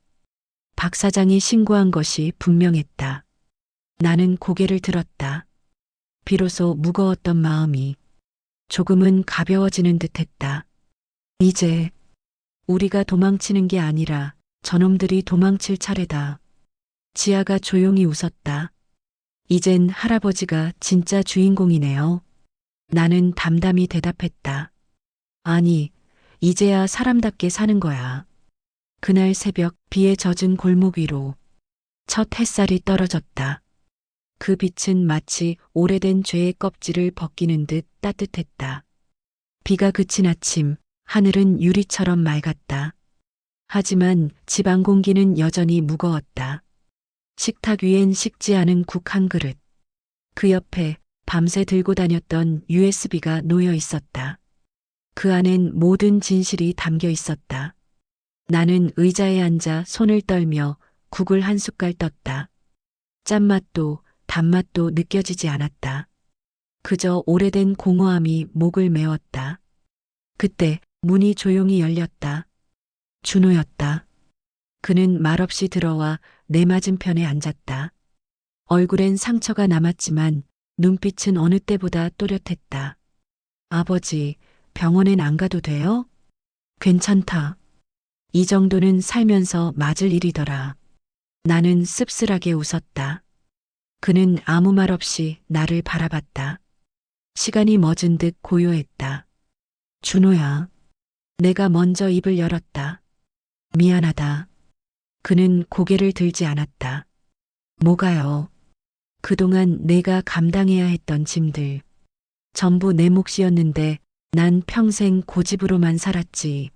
박 사장이 신고한 것이 분명했다. 나는 고개를 들었다. 비로소 무거웠던 마음이 조금은 가벼워지는 듯했다. 이제 우리가 도망치는 게 아니라 저놈들이 도망칠 차례다. 지아가 조용히 웃었다. 이젠 할아버지가 진짜 주인공이네요. 나는 담담히 대답했다. 아니, 이제야 사람답게 사는 거야. 그날 새벽 비에 젖은 골목 위로 첫 햇살이 떨어졌다. 그 빛은 마치 오래된 죄의 껍질을 벗기는 듯 따뜻했다. 비가 그친 아침, 하늘은 유리처럼 맑았다. 하지만 집안 공기는 여전히 무거웠다. 식탁 위엔 식지 않은 국 한 그릇. 그 옆에 밤새 들고 다녔던 USB가 놓여 있었다. 그 안엔 모든 진실이 담겨 있었다. 나는 의자에 앉아 손을 떨며 국을 한 숟갈 떴다. 짠맛도 단맛도 느껴지지 않았다. 그저 오래된 공허함이 목을 메웠다. 그때 문이 조용히 열렸다. 준호였다. 그는 말없이 들어와 내 맞은편에 앉았다. 얼굴엔 상처가 남았지만 눈빛은 어느 때보다 또렷했다. 아버지, 병원엔 안 가도 돼요? 괜찮다. 이 정도는 살면서 맞을 일이더라. 나는 씁쓸하게 웃었다. 그는 아무 말 없이 나를 바라봤다. 시간이 멎은 듯 고요했다. 준호야. 내가 먼저 입을 열었다. 미안하다. 그는 고개를 들지 않았다. 뭐가요? 그동안 내가 감당해야 했던 짐들. 전부 내 몫이었는데 난 평생 고집으로만 살았지.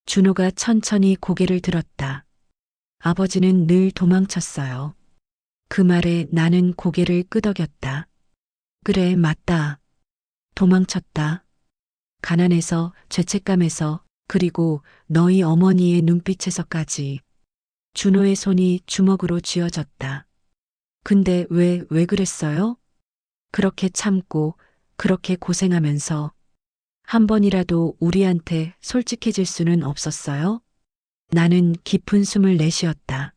준호가 천천히 고개를 들었다. 아버지는 늘 도망쳤어요. 그 말에 나는 고개를 끄덕였다. 그래, 맞다. 도망쳤다. 가난해서, 죄책감에서, 그리고 너희 어머니의 눈빛에서까지. 준호의 손이 주먹으로 쥐어졌다. 근데 왜 그랬어요? 그렇게 참고, 그렇게 고생하면서 한 번이라도 우리한테 솔직해질 수는 없었어요? 나는 깊은 숨을 내쉬었다.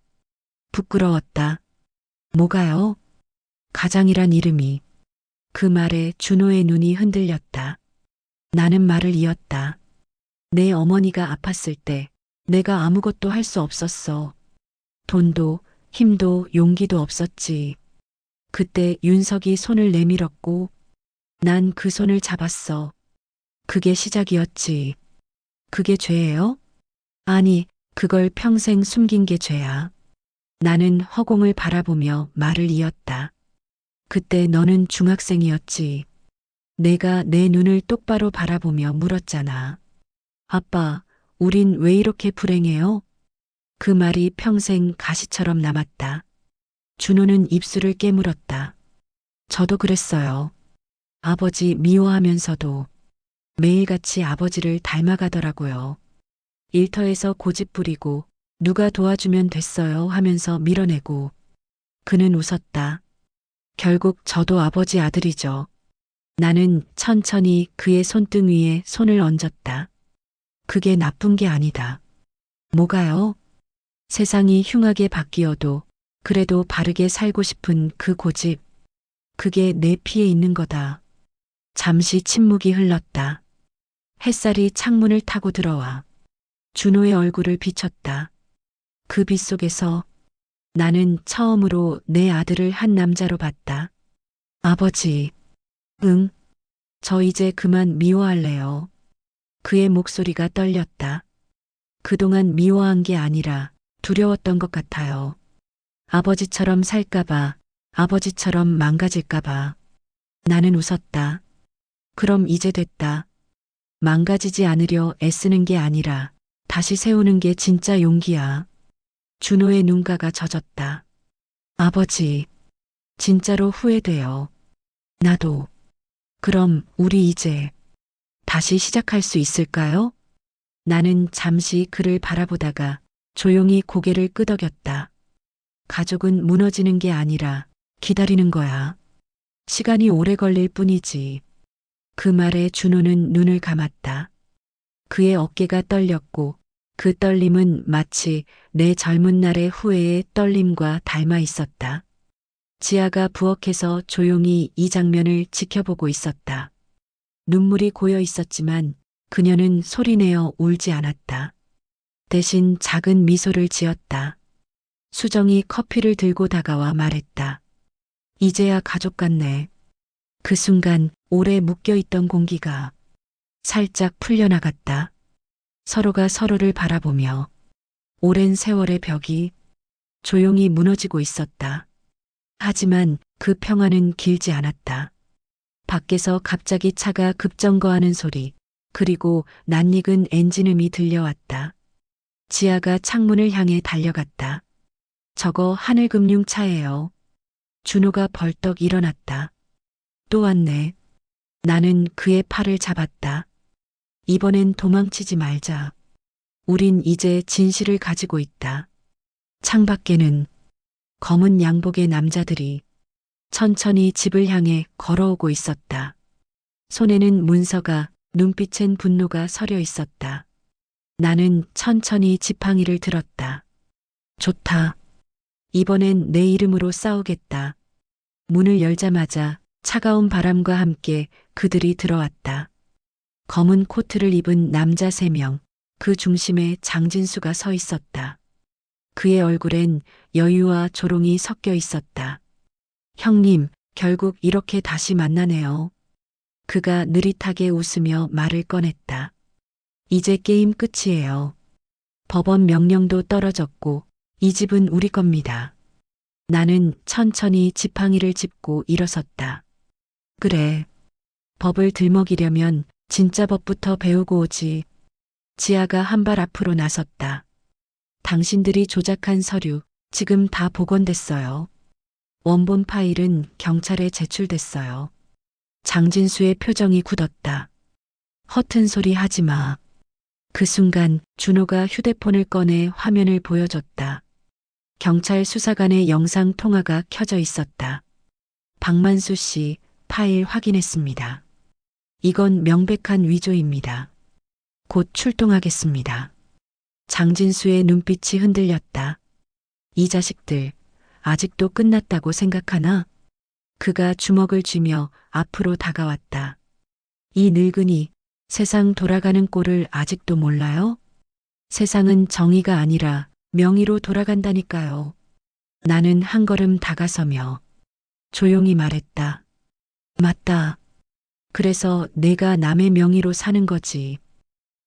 부끄러웠다. 뭐가요? 가장이란 이름이. 그 말에 준호의 눈이 흔들렸다. 나는 말을 이었다. 내 어머니가 아팠을 때 내가 아무것도 할 수 없었어. 돈도 힘도 용기도 없었지. 그때 윤석이 손을 내밀었고 난 그 손을 잡았어. 그게 시작이었지. 그게 죄예요? 아니, 그걸 평생 숨긴 게 죄야. 나는 허공을 바라보며 말을 이었다. 그때 너는 중학생이었지. 내가 내 눈을 똑바로 바라보며 물었잖아. 아빠, 우린 왜 이렇게 불행해요? 그 말이 평생 가시처럼 남았다. 준호는 입술을 깨물었다. 저도 그랬어요. 아버지 미워하면서도 매일같이 아버지를 닮아가더라고요. 일터에서 고집 부리고 누가 도와주면 됐어요 하면서 밀어내고. 그는 웃었다. 결국 저도 아버지 아들이죠. 나는 천천히 그의 손등 위에 손을 얹었다. 그게 나쁜 게 아니다. 뭐가요? 세상이 흉하게 바뀌어도 그래도 바르게 살고 싶은 그 고집. 그게 내 피에 있는 거다. 잠시 침묵이 흘렀다. 햇살이 창문을 타고 들어와 준호의 얼굴을 비쳤다. 그 빛 속에서 나는 처음으로 내 아들을 한 남자로 봤다. 아버지, 응, 저 이제 그만 미워할래요. 그의 목소리가 떨렸다. 그동안 미워한 게 아니라 두려웠던 것 같아요. 아버지처럼 살까봐, 아버지처럼 망가질까봐. 나는 웃었다. 그럼 이제 됐다. 망가지지 않으려 애쓰는 게 아니라 다시 세우는 게 진짜 용기야. 준호의 눈가가 젖었다. 아버지, 진짜로 후회돼요. 나도. 그럼 우리 이제 다시 시작할 수 있을까요? 나는 잠시 그를 바라보다가 조용히 고개를 끄덕였다. 가족은 무너지는 게 아니라 기다리는 거야. 시간이 오래 걸릴 뿐이지. 그 말에 준호는 눈을 감았다. 그의 어깨가 떨렸고 그 떨림은 마치 내 젊은 날의 후회의 떨림과 닮아 있었다. 지아가 부엌에서 조용히 이 장면을 지켜보고 있었다. 눈물이 고여 있었지만 그녀는 소리내어 울지 않았다. 대신 작은 미소를 지었다. 수정이 커피를 들고 다가와 말했다. 이제야 가족 같네. 그 순간 오래 묶여있던 공기가 살짝 풀려나갔다. 서로가 서로를 바라보며 오랜 세월의 벽이 조용히 무너지고 있었다. 하지만 그 평화는 길지 않았다. 밖에서 갑자기 차가 급정거하는 소리, 그리고 낯익은 엔진음이 들려왔다. 지아가 창문을 향해 달려갔다. 저거 하늘금융차예요. 준호가 벌떡 일어났다. 또 왔네. 나는 그의 팔을 잡았다. 이번엔 도망치지 말자. 우린 이제 진실을 가지고 있다. 창밖에는 검은 양복의 남자들이 천천히 집을 향해 걸어오고 있었다. 손에는 문서가, 눈빛엔 분노가 서려 있었다. 나는 천천히 지팡이를 들었다. 좋다. 이번엔 내 이름으로 싸우겠다. 문을 열자마자 차가운 바람과 함께 그들이 들어왔다. 검은 코트를 입은 남자 3명, 그 중심에 장진수가 서 있었다. 그의 얼굴엔 여유와 조롱이 섞여 있었다. 형님, 결국 이렇게 다시 만나네요. 그가 느릿하게 웃으며 말을 꺼냈다. 이제 게임 끝이에요. 법원 명령도 떨어졌고 이 집은 우리 겁니다. 나는 천천히 지팡이를 짚고 일어섰다. 그래. 법을 들먹이려면 진짜 법부터 배우고 오지. 지아가 한 발 앞으로 나섰다. 당신들이 조작한 서류 지금 다 복원됐어요. 원본 파일은 경찰에 제출됐어요. 장진수의 표정이 굳었다. 허튼 소리 하지 마. 그 순간 준호가 휴대폰을 꺼내 화면을 보여줬다. 경찰 수사관의 영상 통화가 켜져 있었다. 박만수 씨, 파일 확인했습니다. 이건 명백한 위조입니다. 곧 출동하겠습니다. 장진수의 눈빛이 흔들렸다. 이 자식들, 아직도 끝났다고 생각하나? 그가 주먹을 쥐며 앞으로 다가왔다. 이 늙은이, 세상 돌아가는 꼴을 아직도 몰라요? 세상은 정의가 아니라 명의로 돌아간다니까요. 나는 한 걸음 다가서며 조용히 말했다. 맞다. 그래서 내가 남의 명의로 사는 거지.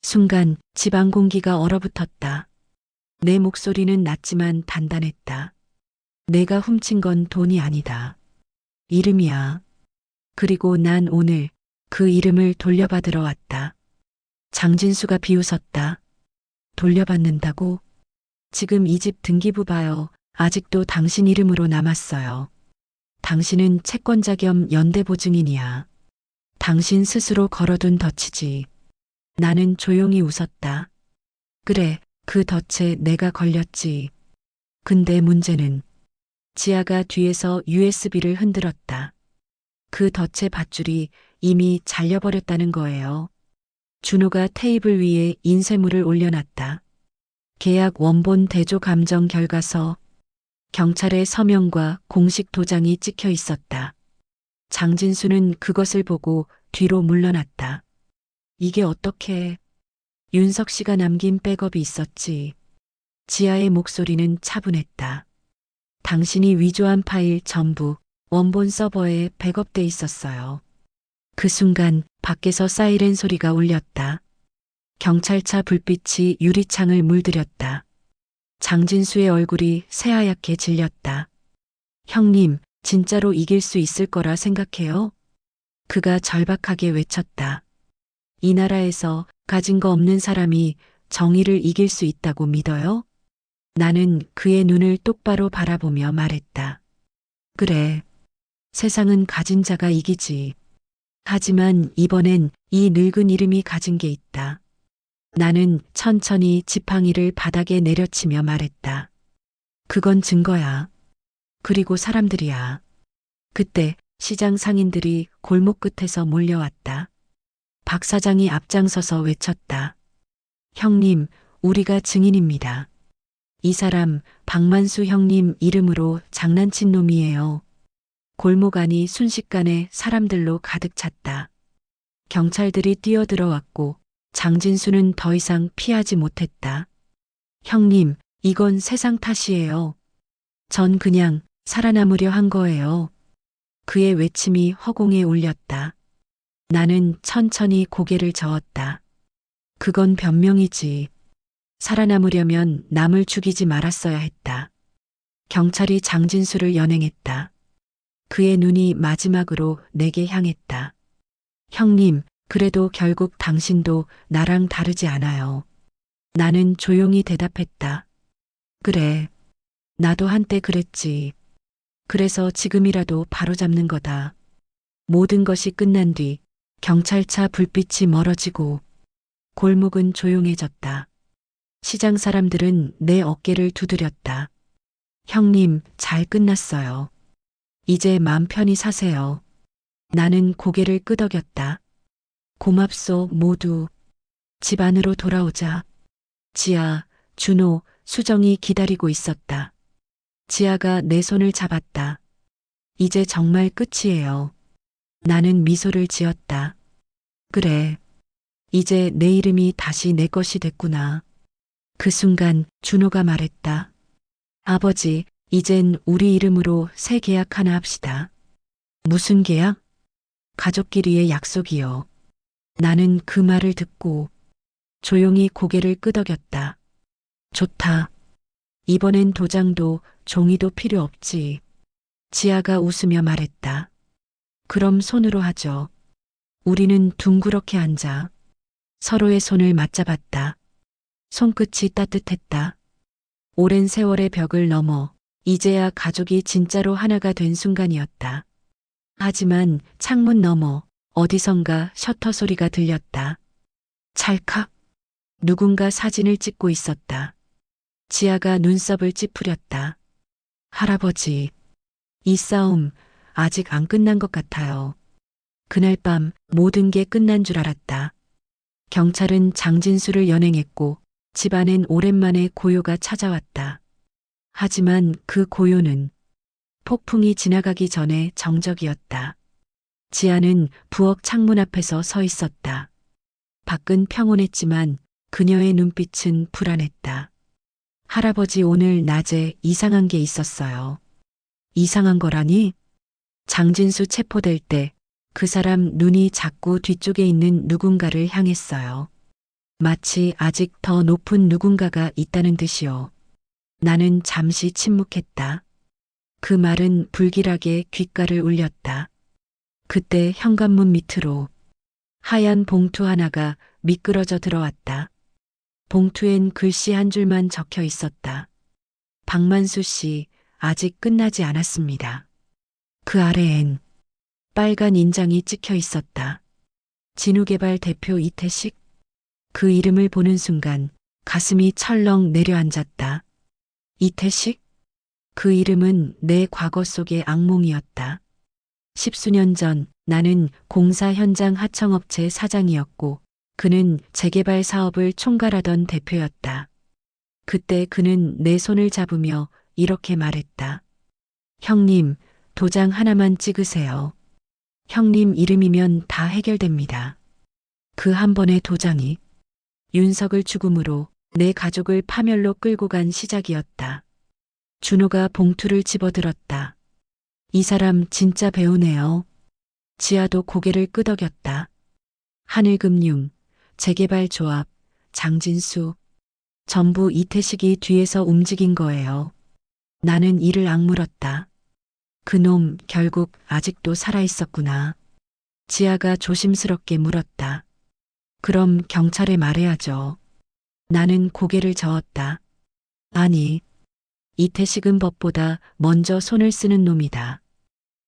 순간 집안 공기가 얼어붙었다. 내 목소리는 낮지만 단단했다. 내가 훔친 건 돈이 아니다. 이름이야. 그리고 난 오늘 그 이름을 돌려받으러 왔다. 장진수가 비웃었다. 돌려받는다고? 지금 이 집 등기부 봐요. 아직도 당신 이름으로 남았어요. 당신은 채권자 겸 연대보증인이야. 당신 스스로 걸어둔 덫이지. 나는 조용히 웃었다. 그래, 그 덫에 내가 걸렸지. 근데 문제는 지아가 뒤에서 USB를 흔들었다. 그 덫의 밧줄이 이미 잘려버렸다는 거예요. 준호가 테이블 위에 인쇄물을 올려놨다. 계약 원본 대조 감정 결과서, 경찰의 서명과 공식 도장이 찍혀 있었다. 장진수는 그것을 보고 뒤로 물러났다. 이게 어떻게? 윤석 씨가 남긴 백업이 있었지. 지아의 목소리는 차분했다. 당신이 위조한 파일 전부 원본 서버에 백업돼 있었어요. 그 순간 밖에서 사이렌 소리가 울렸다. 경찰차 불빛이 유리창을 물들였다. 장진수의 얼굴이 새하얗게 질렸다. 형님, 진짜로 이길 수 있을 거라 생각해요? 그가 절박하게 외쳤다. 이 나라에서 가진 거 없는 사람이 정의를 이길 수 있다고 믿어요? 나는 그의 눈을 똑바로 바라보며 말했다. 그래. 세상은 가진 자가 이기지. 하지만 이번엔 이 늙은 이름이 가진 게 있다. 나는 천천히 지팡이를 바닥에 내려치며 말했다. 그건 증거야. 그리고 사람들이야. 그때 시장 상인들이 골목 끝에서 몰려왔다. 박 사장이 앞장서서 외쳤다. 형님, 우리가 증인입니다. 이 사람 박만수 형님 이름으로 장난친 놈이에요. 골목 안이 순식간에 사람들로 가득 찼다. 경찰들이 뛰어들어왔고 장진수는 더 이상 피하지 못했다. 형님, 이건 세상 탓이에요. 전 그냥 살아남으려 한 거예요. 그의 외침이 허공에 울렸다. 나는 천천히 고개를 저었다. 그건 변명이지. 살아남으려면 남을 죽이지 말았어야 했다. 경찰이 장진수를 연행했다. 그의 눈이 마지막으로 내게 향했다. 형님, 그래도 결국 당신도 나랑 다르지 않아요. 나는 조용히 대답했다. 그래. 나도 한때 그랬지. 그래서 지금이라도 바로잡는 거다. 모든 것이 끝난 뒤 경찰차 불빛이 멀어지고 골목은 조용해졌다. 시장 사람들은 내 어깨를 두드렸다. 형님, 잘 끝났어요. 이제 마음 편히 사세요. 나는 고개를 끄덕였다. 고맙소, 모두. 집 안으로 돌아오자. 지아, 준호, 수정이 기다리고 있었다. 지아가 내 손을 잡았다. 이제 정말 끝이에요. 나는 미소를 지었다. 그래. 이제 내 이름이 다시 내 것이 됐구나. 그 순간 준호가 말했다. 아버지, 이젠 우리 이름으로 새 계약 하나 합시다. 무슨 계약? 가족끼리의 약속이요. 나는 그 말을 듣고 조용히 고개를 끄덕였다. 좋다. 이번엔 도장도 종이도 필요 없지. 지아가 웃으며 말했다. 그럼 손으로 하죠. 우리는 둥그렇게 앉아 서로의 손을 맞잡았다. 손끝이 따뜻했다. 오랜 세월의 벽을 넘어 이제야 가족이 진짜로 하나가 된 순간이었다. 하지만 창문 너머 어디선가 셔터 소리가 들렸다. 찰칵. 누군가 사진을 찍고 있었다. 지아가 눈썹을 찌푸렸다. 할아버지, 이 싸움 아직 안 끝난 것 같아요. 그날 밤 모든 게 끝난 줄 알았다. 경찰은 장진수를 연행했고 집안엔 오랜만에 고요가 찾아왔다. 하지만 그 고요는 폭풍이 지나가기 전에 정적이었다. 지아는 부엌 창문 앞에서 서 있었다. 밖은 평온했지만 그녀의 눈빛은 불안했다. 할아버지, 오늘 낮에 이상한 게 있었어요. 이상한 거라니? 장진수 체포될 때 그 사람 눈이 자꾸 뒤쪽에 있는 누군가를 향했어요. 마치 아직 더 높은 누군가가 있다는 듯이요. 나는 잠시 침묵했다. 그 말은 불길하게 귓가를 울렸다. 그때 현관문 밑으로 하얀 봉투 하나가 미끄러져 들어왔다. 봉투엔 글씨 한 줄만 적혀 있었다. 박만수 씨, 아직 끝나지 않았습니다. 그 아래엔 빨간 인장이 찍혀 있었다. 진우개발 대표 이태식? 그 이름을 보는 순간 가슴이 철렁 내려앉았다. 이태식? 그 이름은 내 과거 속의 악몽이었다. 10수년 전 나는 공사 현장 하청업체 사장이었고 그는 재개발 사업을 총괄하던 대표였다. 그때 그는 내 손을 잡으며 이렇게 말했다. 형님, 도장 하나만 찍으세요. 형님 이름이면 다 해결됩니다. 그 한 번의 도장이 윤석을 죽음으로 내 가족을 파멸로 끌고 간 시작이었다. 준호가 봉투를 집어들었다. 이 사람 진짜 배우네요. 지아도 고개를 끄덕였다. 하늘금융, 재개발조합, 장진수, 전부 이태식이 뒤에서 움직인 거예요. 나는 이를 악물었다. 그놈 결국 아직도 살아있었구나. 지아가 조심스럽게 물었다. 그럼 경찰에 말해야죠. 나는 고개를 저었다. 아니, 이태식은 법보다 먼저 손을 쓰는 놈이다.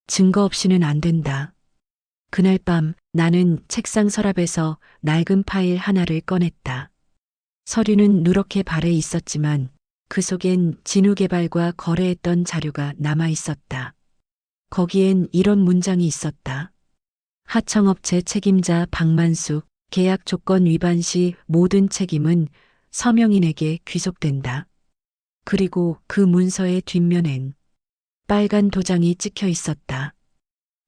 증거 없이는 안 된다. 그날 밤 나는 책상 서랍에서 낡은 파일 하나를 꺼냈다. 서류는 누렇게 발에 있었지만 그 속엔 진우개발과 거래했던 자료가 남아 있었다. 거기엔 이런 문장이 있었다. 하청업체 책임자 박만숙, 계약 조건 위반 시 모든 책임은 서명인에게 귀속된다. 그리고 그 문서의 뒷면엔 빨간 도장이 찍혀 있었다.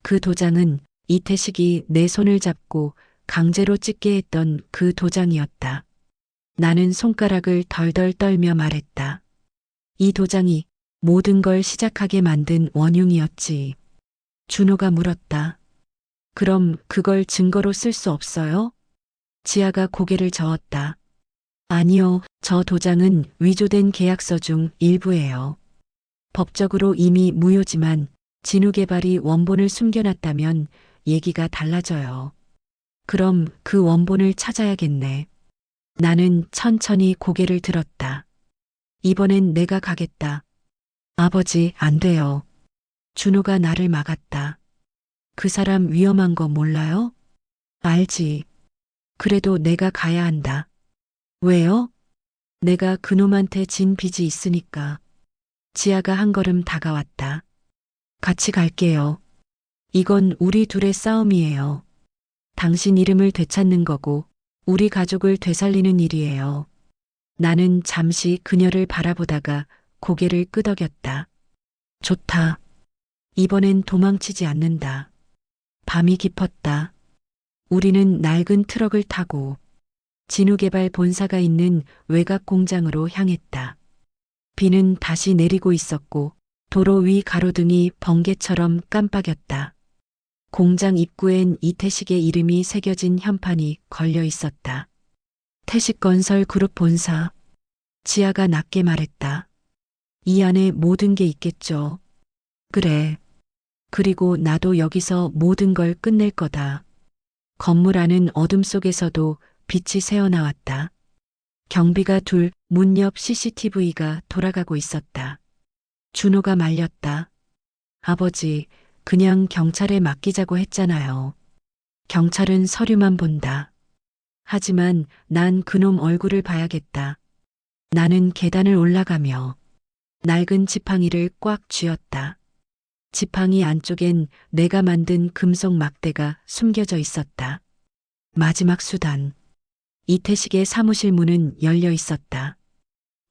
그 도장은 이태식이 내 손을 잡고 강제로 찍게 했던 그 도장이었다. 나는 손가락을 덜덜 떨며 말했다. 이 도장이 모든 걸 시작하게 만든 원흉이었지. 준호가 물었다. 그럼 그걸 증거로 쓸 수 없어요? 지아가 고개를 저었다. 아니요, 저 도장은 위조된 계약서 중 일부예요. 법적으로 이미 무효지만 진우개발이 원본을 숨겨놨다면 얘기가 달라져요. 그럼 그 원본을 찾아야겠네. 나는 천천히 고개를 들었다. 이번엔 내가 가겠다. 아버지, 안 돼요. 준호가 나를 막았다. 그 사람 위험한 거 몰라요? 알지. 그래도 내가 가야 한다. 왜요? 내가 그놈한테 진 빚이 있으니까. 지아가 한 걸음 다가왔다. 같이 갈게요. 이건 우리 둘의 싸움이에요. 당신 이름을 되찾는 거고 우리 가족을 되살리는 일이에요. 나는 잠시 그녀를 바라보다가 고개를 끄덕였다. 좋다. 이번엔 도망치지 않는다. 밤이 깊었다. 우리는 낡은 트럭을 타고 진우개발 본사가 있는 외곽 공장으로 향했다. 비는 다시 내리고 있었고 도로 위 가로등이 번개처럼 깜빡였다. 공장 입구엔 이태식의 이름이 새겨진 현판이 걸려 있었다. 태식건설 그룹 본사. 지아가 낮게 말했다. 이 안에 모든 게 있겠죠. 그래. 그리고 나도 여기서 모든 걸 끝낼 거다. 건물 안은 어둠 속에서도 빛이 새어나왔다. 경비가 둘, 문 옆 CCTV가 돌아가고 있었다. 준호가 말렸다. 아버지, 그냥 경찰에 맡기자고 했잖아요. 경찰은 서류만 본다. 하지만 난 그놈 얼굴을 봐야겠다. 나는 계단을 올라가며 낡은 지팡이를 꽉 쥐었다. 지팡이 안쪽엔 내가 만든 금속 막대가 숨겨져 있었다. 마지막 수단. 이태식의 사무실 문은 열려 있었다.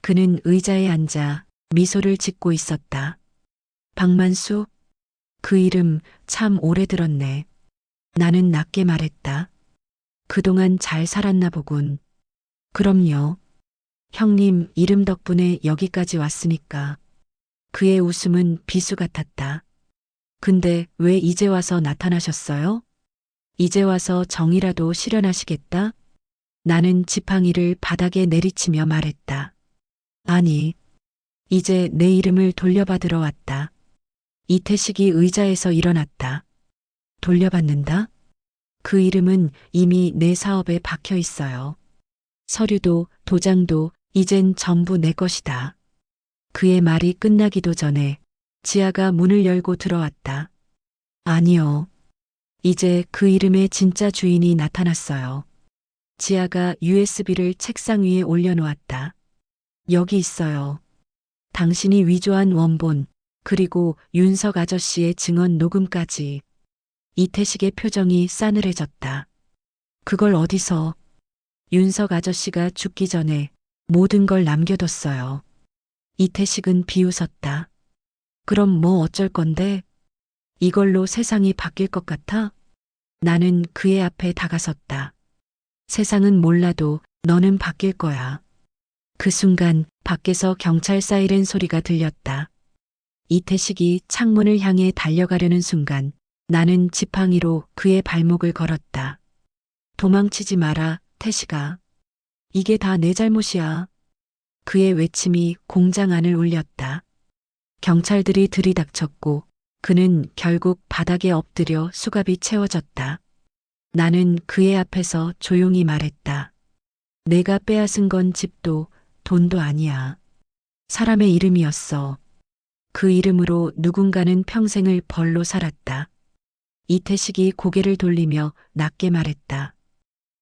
그는 의자에 앉아 미소를 짓고 있었다. 박만숙? 그 이름 참 오래 들었네. 나는 낮게 말했다. 그동안 잘 살았나 보군. 그럼요. 형님 이름 덕분에 여기까지 왔으니까. 그의 웃음은 비수 같았다. 근데 왜 이제 와서 나타나셨어요? 이제 와서 정이라도 실현하시겠다? 나는 지팡이를 바닥에 내리치며 말했다. 아니, 이제 내 이름을 돌려받으러 왔다. 이태식이 의자에서 일어났다. 돌려받는다? 그 이름은 이미 내 사업에 박혀 있어요. 서류도 도장도 이젠 전부 내 것이다. 그의 말이 끝나기도 전에 지아가 문을 열고 들어왔다. 아니요. 이제 그 이름의 진짜 주인이 나타났어요. 지아가 USB를 책상 위에 올려놓았다. 여기 있어요. 당신이 위조한 원본, 그리고 윤석 아저씨의 증언 녹음까지. 이태식의 표정이 싸늘해졌다. 그걸 어디서? 윤석 아저씨가 죽기 전에 모든 걸 남겨뒀어요. 이태식은 비웃었다. 그럼 뭐 어쩔 건데? 이걸로 세상이 바뀔 것 같아? 나는 그의 앞에 다가섰다. 세상은 몰라도 너는 바뀔 거야. 그 순간 밖에서 경찰 사이렌 소리가 들렸다. 이태식이 창문을 향해 달려가려는 순간 나는 지팡이로 그의 발목을 걸었다. 도망치지 마라, 태식아. 이게 다 내 잘못이야. 그의 외침이 공장 안을 울렸다. 경찰들이 들이닥쳤고 그는 결국 바닥에 엎드려 수갑이 채워졌다. 나는 그의 앞에서 조용히 말했다. 내가 빼앗은 건 집도 돈도 아니야. 사람의 이름이었어. 그 이름으로 누군가는 평생을 벌로 살았다. 이태식이 고개를 돌리며 낮게 말했다.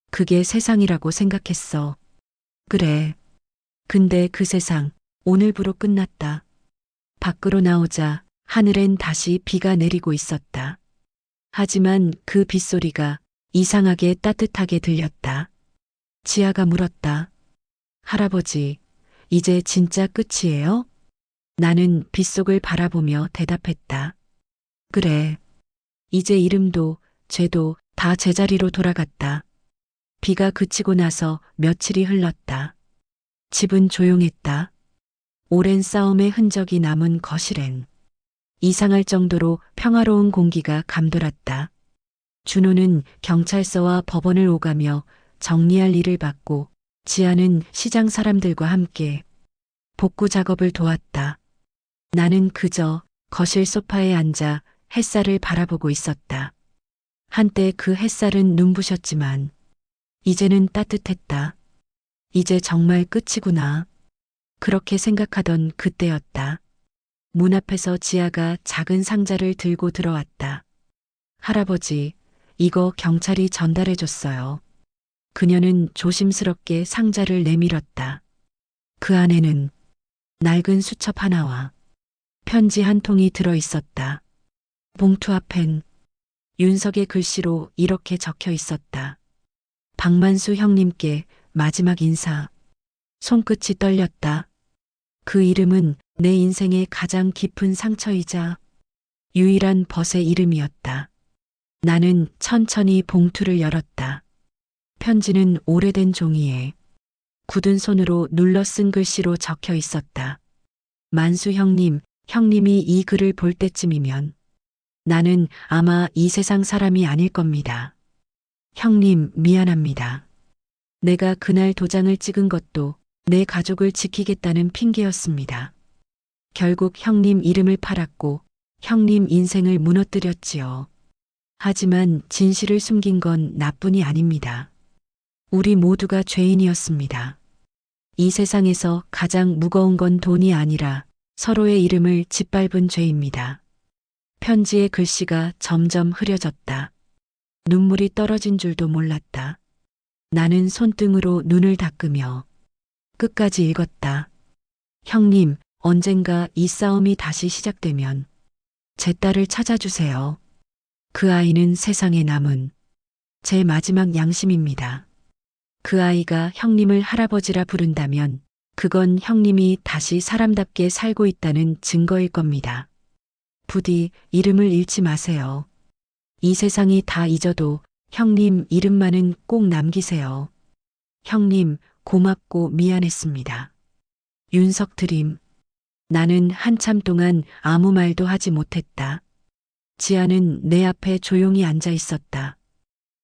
그게 세상이라고 생각했어. 그래. 근데 그 세상 오늘부로 끝났다. 밖으로 나오자 하늘엔 다시 비가 내리고 있었다. 하지만 그 빗소리가 이상하게 따뜻하게 들렸다. 지아가 물었다. 할아버지, 이제 진짜 끝이에요? 나는 빗속을 바라보며 대답했다. 그래. 이제 이름도 죄도 다 제자리로 돌아갔다. 비가 그치고 나서 며칠이 흘렀다. 집은 조용했다. 오랜 싸움의 흔적이 남은 거실엔 이상할 정도로 평화로운 공기가 감돌았다. 준호는 경찰서와 법원을 오가며 정리할 일을 받고 지아는 시장 사람들과 함께 복구 작업을 도왔다. 나는 그저 거실 소파에 앉아 햇살을 바라보고 있었다. 한때 그 햇살은 눈부셨지만 이제는 따뜻했다. 이제 정말 끝이구나. 그렇게 생각하던 그때였다. 문 앞에서 지아가 작은 상자를 들고 들어왔다. 할아버지, 이거 경찰이 전달해줬어요. 그녀는 조심스럽게 상자를 내밀었다. 그 안에는 낡은 수첩 하나와 편지 한 통이 들어 있었다. 봉투 앞엔 윤석의 글씨로 이렇게 적혀 있었다. 박만수 형님께 마지막 인사. 손끝이 떨렸다. 그 이름은 내 인생의 가장 깊은 상처이자 유일한 벗의 이름이었다. 나는 천천히 봉투를 열었다. 편지는 오래된 종이에 굳은 손으로 눌러 쓴 글씨로 적혀 있었다. 만수 형님, 형님이 이 글을 볼 때쯤이면 나는 아마 이 세상 사람이 아닐 겁니다. 형님, 미안합니다. 내가 그날 도장을 찍은 것도 내 가족을 지키겠다는 핑계였습니다. 결국 형님 이름을 팔았고 형님 인생을 무너뜨렸지요. 하지만 진실을 숨긴 건 나뿐이 아닙니다. 우리 모두가 죄인이었습니다. 이 세상에서 가장 무거운 건 돈이 아니라 서로의 이름을 짓밟은 죄입니다. 편지의 글씨가 점점 흐려졌다. 눈물이 떨어진 줄도 몰랐다. 나는 손등으로 눈을 닦으며 끝까지 읽었다. 형님, 언젠가 이 싸움이 다시 시작되면 제 딸을 찾아주세요. 그 아이는 세상에 남은 제 마지막 양심입니다. 그 아이가 형님을 할아버지라 부른다면 그건 형님이 다시 사람답게 살고 있다는 증거일 겁니다. 부디 이름을 잃지 마세요. 이 세상이 다 잊어도 형님 이름만은 꼭 남기세요. 형님, 고맙고 미안했습니다. 윤석 드림. 나는 한참 동안 아무 말도 하지 못했다. 지아는 내 앞에 조용히 앉아 있었다.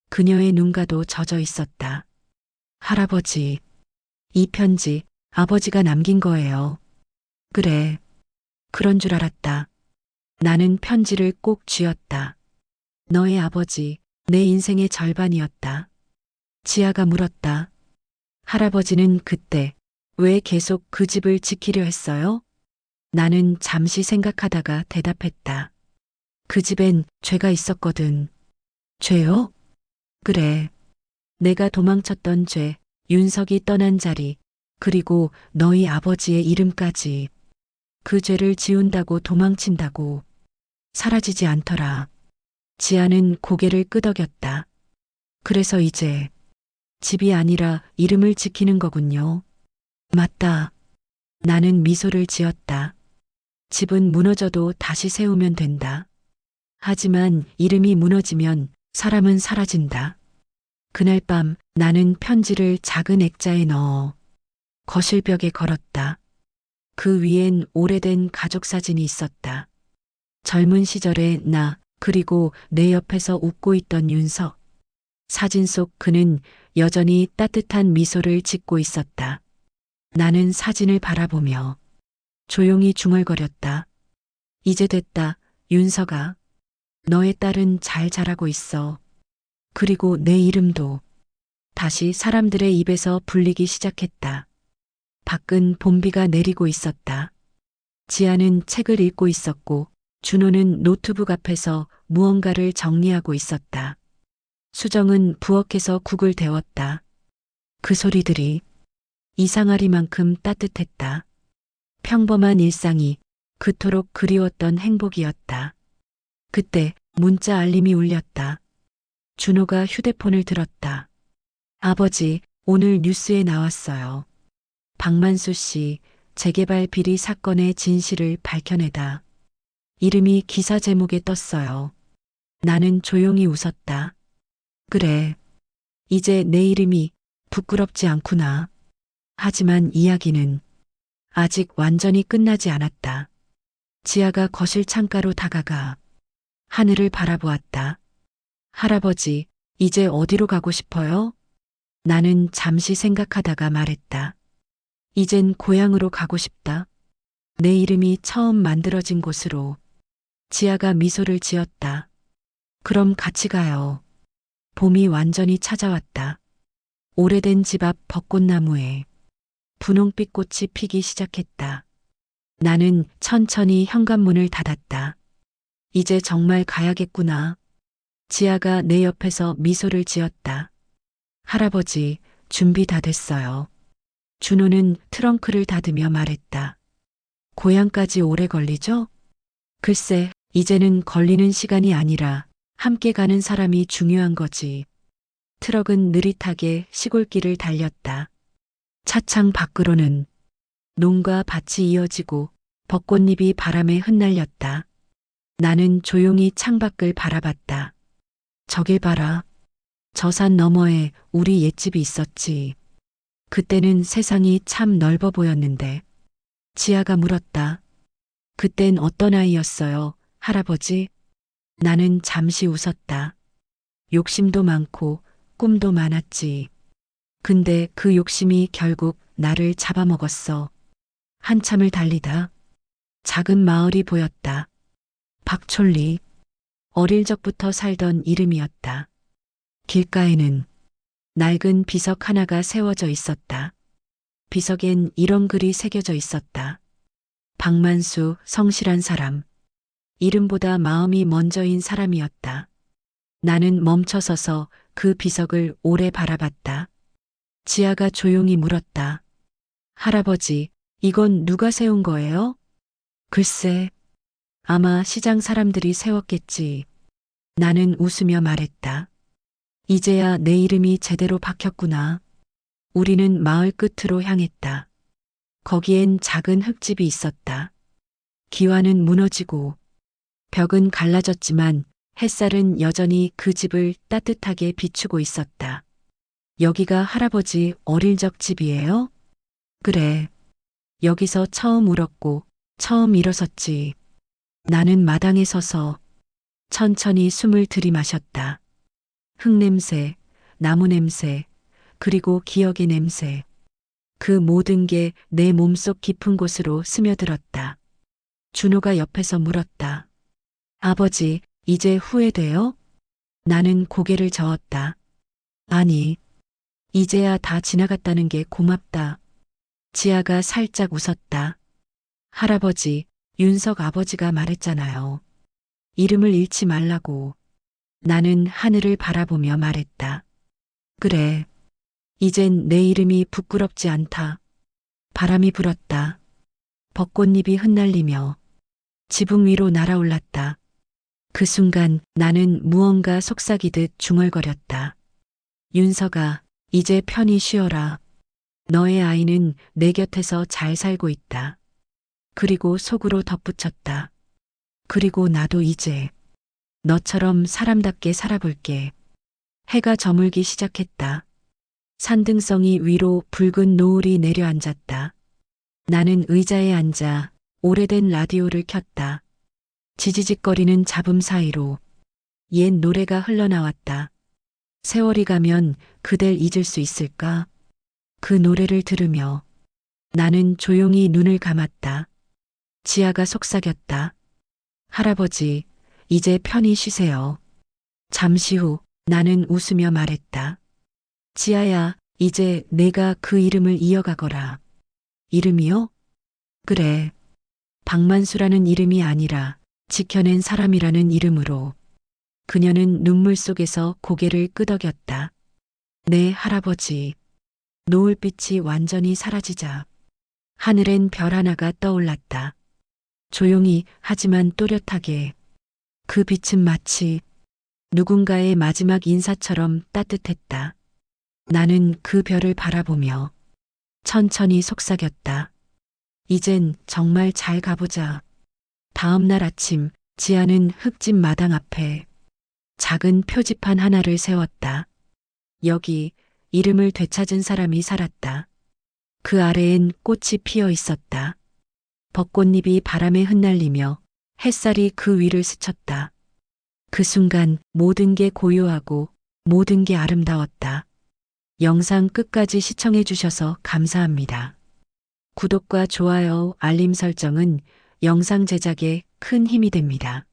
그녀의 눈가도 젖어 있었다. 할아버지, 이 편지 아버지가 남긴 거예요. 그래, 그런 줄 알았다. 나는 편지를 꼭 쥐었다. 너의 아버지, 내 인생의 절반이었다. 지아가 물었다. 할아버지는 그때 왜 계속 그 집을 지키려 했어요? 나는 잠시 생각하다가 대답했다. 그 집엔 죄가 있었거든. 죄요? 그래. 내가 도망쳤던 죄, 윤석이 떠난 자리, 그리고 너희 아버지의 이름까지. 그 죄를 지운다고 도망친다고 사라지지 않더라. 지아는 고개를 끄덕였다. 그래서 이제 집이 아니라 이름을 지키는 거군요. 맞다. 나는 미소를 지었다. 집은 무너져도 다시 세우면 된다. 하지만 이름이 무너지면 사람은 사라진다. 그날 밤 나는 편지를 작은 액자에 넣어 거실벽에 걸었다. 그 위엔 오래된 가족 사진이 있었다. 젊은 시절의 나, 그리고 내 옆에서 웃고 있던 윤석. 사진 속 그는 여전히 따뜻한 미소를 짓고 있었다. 나는 사진을 바라보며 조용히 중얼거렸다. 이제 됐다, 윤석아. 너의 딸은 잘 자라고 있어. 그리고 내 이름도 다시 사람들의 입에서 불리기 시작했다. 밖은 봄비가 내리고 있었다. 지아는 책을 읽고 있었고 준호는 노트북 앞에서 무언가를 정리하고 있었다. 수정은 부엌에서 국을 데웠다. 그 소리들이 이상하리만큼 따뜻했다. 평범한 일상이 그토록 그리웠던 행복이었다. 그때 문자 알림이 울렸다. 준호가 휴대폰을 들었다. 아버지, 오늘 뉴스에 나왔어요. 박만수 씨 재개발 비리 사건의 진실을 밝혀내다. 이름이 기사 제목에 떴어요. 나는 조용히 웃었다. 그래. 이제 내 이름이 부끄럽지 않구나. 하지만 이야기는 아직 완전히 끝나지 않았다. 지아가 거실 창가로 다가가 하늘을 바라보았다. 할아버지, 이제 어디로 가고 싶어요? 나는 잠시 생각하다가 말했다. 이젠 고향으로 가고 싶다. 내 이름이 처음 만들어진 곳으로. 지아가 미소를 지었다. 그럼 같이 가요. 봄이 완전히 찾아왔다. 오래된 집 앞 벚꽃나무에 분홍빛 꽃이 피기 시작했다. 나는 천천히 현관문을 닫았다. 이제 정말 가야겠구나. 지아가 내 옆에서 미소를 지었다. 할아버지, 준비 다 됐어요. 준호는 트렁크를 닫으며 말했다. 고향까지 오래 걸리죠? 글쎄, 이제는 걸리는 시간이 아니라 함께 가는 사람이 중요한 거지. 트럭은 느릿하게 시골길을 달렸다. 차창 밖으로는 농가 밭이 이어지고 벚꽃잎이 바람에 흩날렸다. 나는 조용히 창밖을 바라봤다. 저길 봐라. 저 산 너머에 우리 옛집이 있었지. 그때는 세상이 참 넓어 보였는데. 지아가 물었다. 그땐 어떤 아이였어요, 할아버지? 나는 잠시 웃었다. 욕심도 많고 꿈도 많았지. 근데 그 욕심이 결국 나를 잡아먹었어. 한참을 달리다 작은 마을이 보였다. 박촌리. 어릴 적부터 살던 이름이었다. 길가에는 낡은 비석 하나가 세워져 있었다. 비석엔 이런 글이 새겨져 있었다. 박만수, 성실한 사람. 이름보다 마음이 먼저인 사람이었다. 나는 멈춰서서 그 비석을 오래 바라봤다. 지아가 조용히 물었다. 할아버지, 이건 누가 세운 거예요? 글쎄, 아마 시장 사람들이 세웠겠지. 나는 웃으며 말했다. 이제야 내 이름이 제대로 박혔구나. 우리는 마을 끝으로 향했다. 거기엔 작은 흙집이 있었다. 기와는 무너지고 벽은 갈라졌지만 햇살은 여전히 그 집을 따뜻하게 비추고 있었다. 여기가 할아버지 어릴 적 집이에요? 그래. 여기서 처음 울었고 처음 일어섰지. 나는 마당에 서서 천천히 숨을 들이마셨다. 흙냄새, 나무 냄새, 그리고 기억의 냄새. 그 모든 게 내 몸속 깊은 곳으로 스며들었다. 준호가 옆에서 물었다. 아버지, 이제 후회돼요? 나는 고개를 저었다. 아니, 이제야 다 지나갔다는 게 고맙다. 지아가 살짝 웃었다. 할아버지, 윤석 아버지가 말했잖아요. 이름을 잃지 말라고. 나는 하늘을 바라보며 말했다. 그래. 이젠 내 이름이 부끄럽지 않다. 바람이 불었다. 벚꽃잎이 흩날리며 지붕 위로 날아올랐다. 그 순간 나는 무언가 속삭이듯 중얼거렸다. 윤석아, 이제 편히 쉬어라. 너의 아이는 내 곁에서 잘 살고 있다. 그리고 속으로 덧붙였다. 그리고 나도 이제 너처럼 사람답게 살아볼게. 해가 저물기 시작했다. 산등성이 위로 붉은 노을이 내려앉았다. 나는 의자에 앉아 오래된 라디오를 켰다. 지지직거리는 잡음 사이로 옛 노래가 흘러나왔다. 세월이 가면 그댈 잊을 수 있을까? 그 노래를 들으며 나는 조용히 눈을 감았다. 지아가 속삭였다. 할아버지, 이제 편히 쉬세요. 잠시 후 나는 웃으며 말했다. 지아야, 이제 내가 그 이름을 이어가거라. 이름이요? 그래. 박만수라는 이름이 아니라 지켜낸 사람이라는 이름으로. 그녀는 눈물 속에서 고개를 끄덕였다. 네, 할아버지. 노을빛이 완전히 사라지자 하늘엔 별 하나가 떠올랐다. 조용히 하지만 또렷하게. 그 빛은 마치 누군가의 마지막 인사처럼 따뜻했다. 나는 그 별을 바라보며 천천히 속삭였다. 이젠 정말 잘 가보자. 다음 날 아침 지아는 흙집 마당 앞에 작은 표지판 하나를 세웠다. 여기 이름을 되찾은 사람이 살았다. 그 아래엔 꽃이 피어 있었다. 벚꽃잎이 바람에 흩날리며 햇살이 그 위를 스쳤다. 그 순간 모든 게 고요하고 모든 게 아름다웠다. 영상 끝까지 시청해 주셔서 감사합니다. 구독과 좋아요, 알림 설정은 영상 제작에 큰 힘이 됩니다.